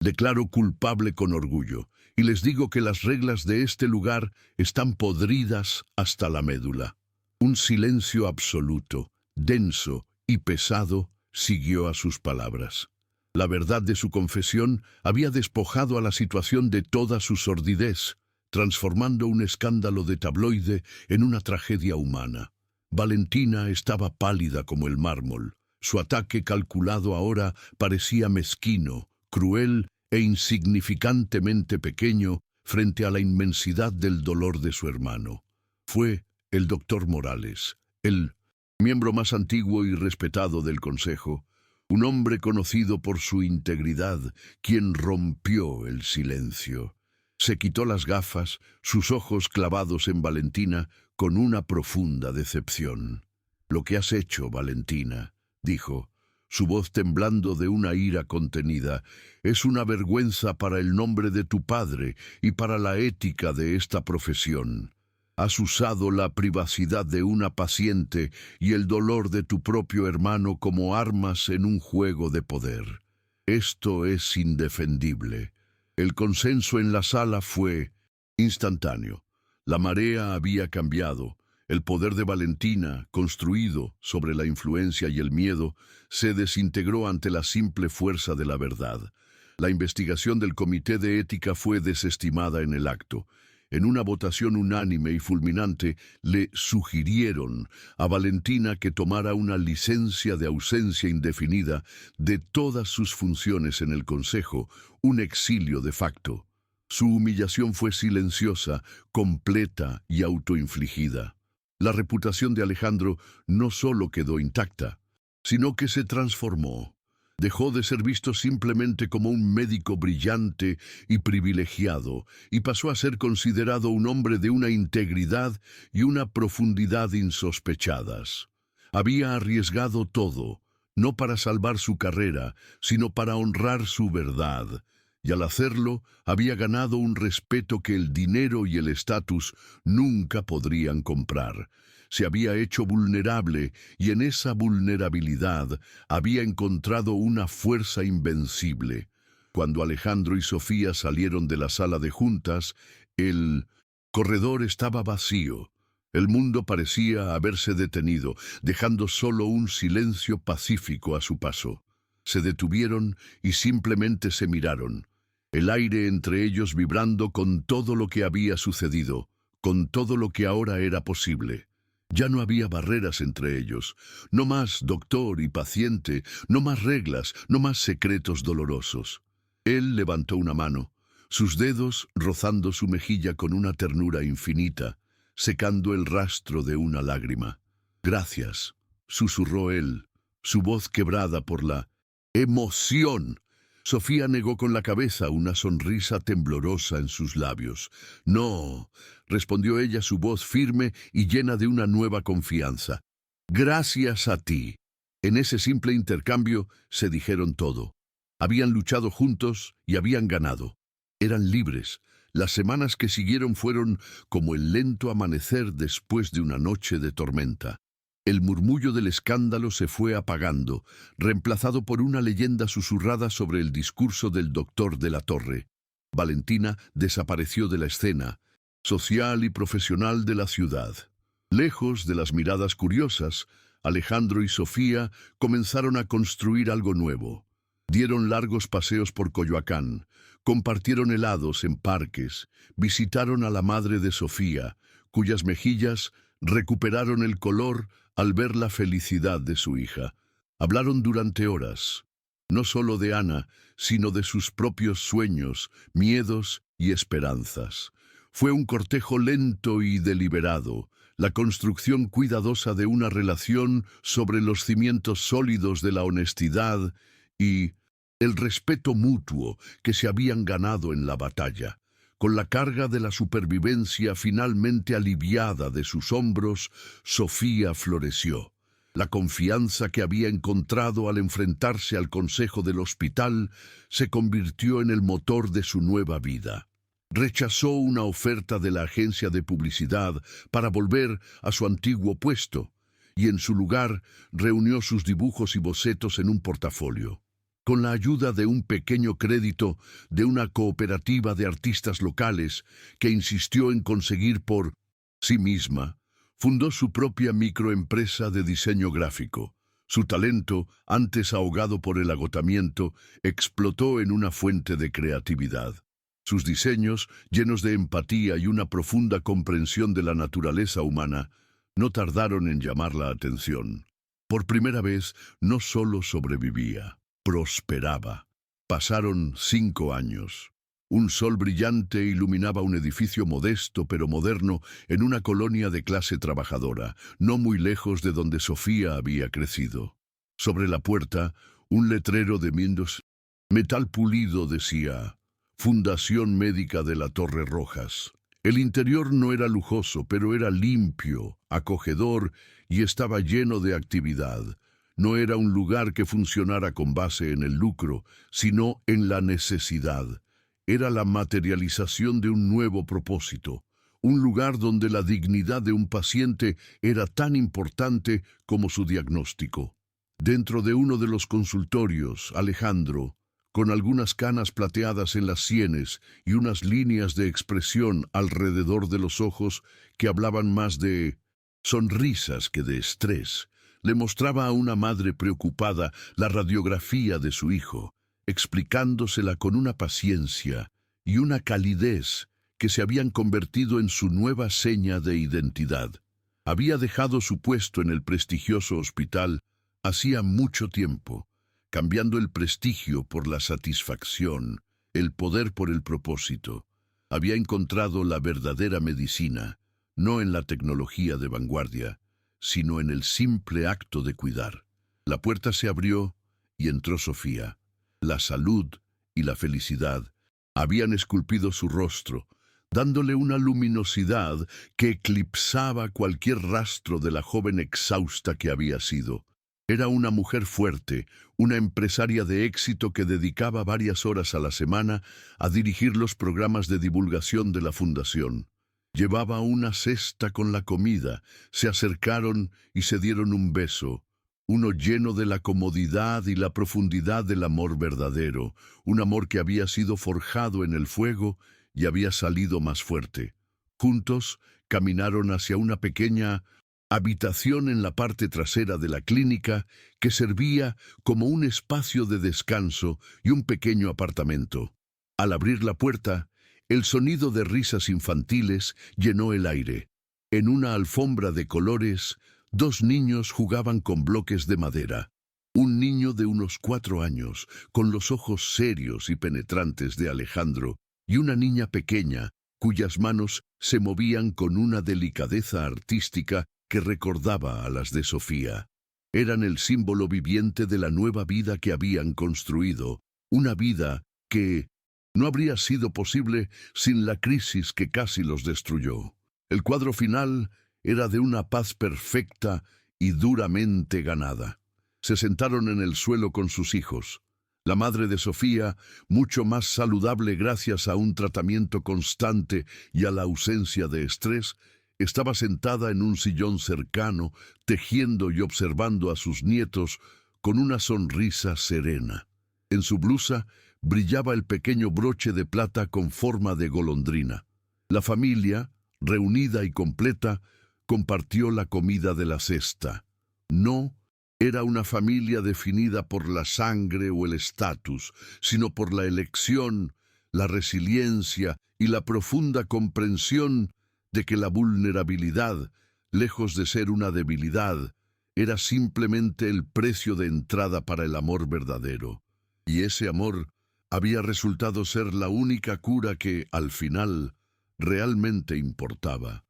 declaro culpable con orgullo, y les digo que las reglas de este lugar están podridas hasta la médula. Un silencio absoluto, denso y pesado, siguió a sus palabras. La verdad de su confesión había despojado a la situación de toda su sordidez, transformando un escándalo de tabloide en una tragedia humana. Valentina estaba pálida como el mármol. Su ataque calculado ahora parecía mezquino, cruel e insignificantemente pequeño frente a la inmensidad del dolor de su hermano. Fue el doctor Morales, el miembro más antiguo y respetado del Consejo, un hombre conocido por su integridad, quien rompió el silencio. Se quitó las gafas, sus ojos clavados en Valentina con una profunda decepción. «Lo que has hecho, Valentina», dijo, su voz temblando de una ira contenida, «es una vergüenza para el nombre de tu padre y para la ética de esta profesión. Has usado la privacidad de una paciente y el dolor de tu propio hermano como armas en un juego de poder. Esto es indefendible». El consenso en la sala fue instantáneo. La marea había cambiado. El poder de Valentina, construido sobre la influencia y el miedo, se desintegró ante la simple fuerza de la verdad. La investigación del Comité de Ética fue desestimada en el acto. En una votación unánime y fulminante, le sugirieron a Valentina que tomara una licencia de ausencia indefinida de todas sus funciones en el Consejo, un exilio de facto. Su humillación fue silenciosa, completa y autoinfligida. La reputación de Alejandro no solo quedó intacta, sino que se transformó. Dejó de ser visto simplemente como un médico brillante y privilegiado y pasó a ser considerado un hombre de una integridad y una profundidad insospechadas. Había arriesgado todo, no para salvar su carrera, sino para honrar su verdad, y al hacerlo había ganado un respeto que el dinero y el estatus nunca podrían comprar. Se había hecho vulnerable y en esa vulnerabilidad había encontrado una fuerza invencible. Cuando Alejandro y Sofía salieron de la sala de juntas, el corredor estaba vacío. El mundo parecía haberse detenido, dejando solo un silencio pacífico a su paso. Se detuvieron y simplemente se miraron, el aire entre ellos vibrando con todo lo que había sucedido, con todo lo que ahora era posible. Ya no había barreras entre ellos, no más doctor y paciente, no más reglas, no más secretos dolorosos. Él levantó una mano, sus dedos rozando su mejilla con una ternura infinita, secando el rastro de una lágrima. «Gracias, susurró él, su voz quebrada por la emoción. Sofía negó con la cabeza, una sonrisa temblorosa en sus labios. No, respondió ella, su voz firme y llena de una nueva confianza. Gracias a ti. En ese simple intercambio se dijeron todo. Habían luchado juntos y habían ganado. Eran libres. Las semanas que siguieron fueron como el lento amanecer después de una noche de tormenta. El murmullo del escándalo se fue apagando, reemplazado por una leyenda susurrada sobre el discurso del doctor de la Torre. Valentina desapareció de la escena, social y profesional de la ciudad. Lejos de las miradas curiosas, Alejandro y Sofía comenzaron a construir algo nuevo. Dieron largos paseos por Coyoacán, compartieron helados en parques, visitaron a la madre de Sofía, cuyas mejillas recuperaron el color al ver la felicidad de su hija. Hablaron durante horas, no solo de Ana, sino de sus propios sueños, miedos y esperanzas. Fue un cortejo lento y deliberado, la construcción cuidadosa de una relación sobre los cimientos sólidos de la honestidad y el respeto mutuo que se habían ganado en la batalla. Con la carga de la supervivencia finalmente aliviada de sus hombros, Sofía floreció. La confianza que había encontrado al enfrentarse al consejo del hospital se convirtió en el motor de su nueva vida. Rechazó una oferta de la agencia de publicidad para volver a su antiguo puesto, y en su lugar reunió sus dibujos y bocetos en un portafolio. Con la ayuda de un pequeño crédito de una cooperativa de artistas locales que insistió en conseguir por sí misma, fundó su propia microempresa de diseño gráfico. Su talento, antes ahogado por el agotamiento, explotó en una fuente de creatividad. Sus diseños, llenos de empatía y una profunda comprensión de la naturaleza humana, no tardaron en llamar la atención. Por primera vez, no solo sobrevivía, prosperaba. Pasaron 5 años. Un sol brillante iluminaba un edificio modesto pero moderno en una colonia de clase trabajadora, no muy lejos de donde Sofía había crecido. Sobre la puerta, un letrero de metal pulido decía: Fundación Médica de la Torre Rojas. El interior no era lujoso, pero era limpio, acogedor y estaba lleno de actividad. No era un lugar que funcionara con base en el lucro, sino en la necesidad. Era la materialización de un nuevo propósito, un lugar donde la dignidad de un paciente era tan importante como su diagnóstico. Dentro de uno de los consultorios, Alejandro, con algunas canas plateadas en las sienes y unas líneas de expresión alrededor de los ojos que hablaban más de sonrisas que de estrés, le mostraba a una madre preocupada la radiografía de su hijo, explicándosela con una paciencia y una calidez que se habían convertido en su nueva seña de identidad. Había dejado su puesto en el prestigioso hospital hacía mucho tiempo, cambiando el prestigio por la satisfacción, el poder por el propósito. Había encontrado la verdadera medicina, no en la tecnología de vanguardia, sino en el simple acto de cuidar. La puerta se abrió y entró Sofía. La salud y la felicidad habían esculpido su rostro, dándole una luminosidad que eclipsaba cualquier rastro de la joven exhausta que había sido. Era una mujer fuerte, una empresaria de éxito que dedicaba varias horas a la semana a dirigir los programas de divulgación de la fundación. Llevaba una cesta con la comida, se acercaron y se dieron un beso, uno lleno de la comodidad y la profundidad del amor verdadero, un amor que había sido forjado en el fuego y había salido más fuerte. Juntos caminaron hacia una pequeña habitación en la parte trasera de la clínica que servía como un espacio de descanso y un pequeño apartamento. Al abrir la puerta, el sonido de risas infantiles llenó el aire. En una alfombra de colores, 2 niños jugaban con bloques de madera. Un niño de unos 4 años, con los ojos serios y penetrantes de Alejandro, y una niña pequeña, cuyas manos se movían con una delicadeza artística que recordaba a las de Sofía. Eran el símbolo viviente de la nueva vida que habían construido, una vida que no habría sido posible sin la crisis que casi los destruyó. El cuadro final era de una paz perfecta y duramente ganada. Se sentaron en el suelo con sus hijos. La madre de Sofía, mucho más saludable gracias a un tratamiento constante y a la ausencia de estrés, estaba sentada en un sillón cercano, tejiendo y observando a sus nietos con una sonrisa serena. En su blusa brillaba el pequeño broche de plata con forma de golondrina. La familia, reunida y completa, compartió la comida de la cesta. No era una familia definida por la sangre o el estatus, sino por la elección, la resiliencia y la profunda comprensión de que la vulnerabilidad, lejos de ser una debilidad, era simplemente el precio de entrada para el amor verdadero. Y ese amor había resultado ser la única cura que, al final, realmente importaba.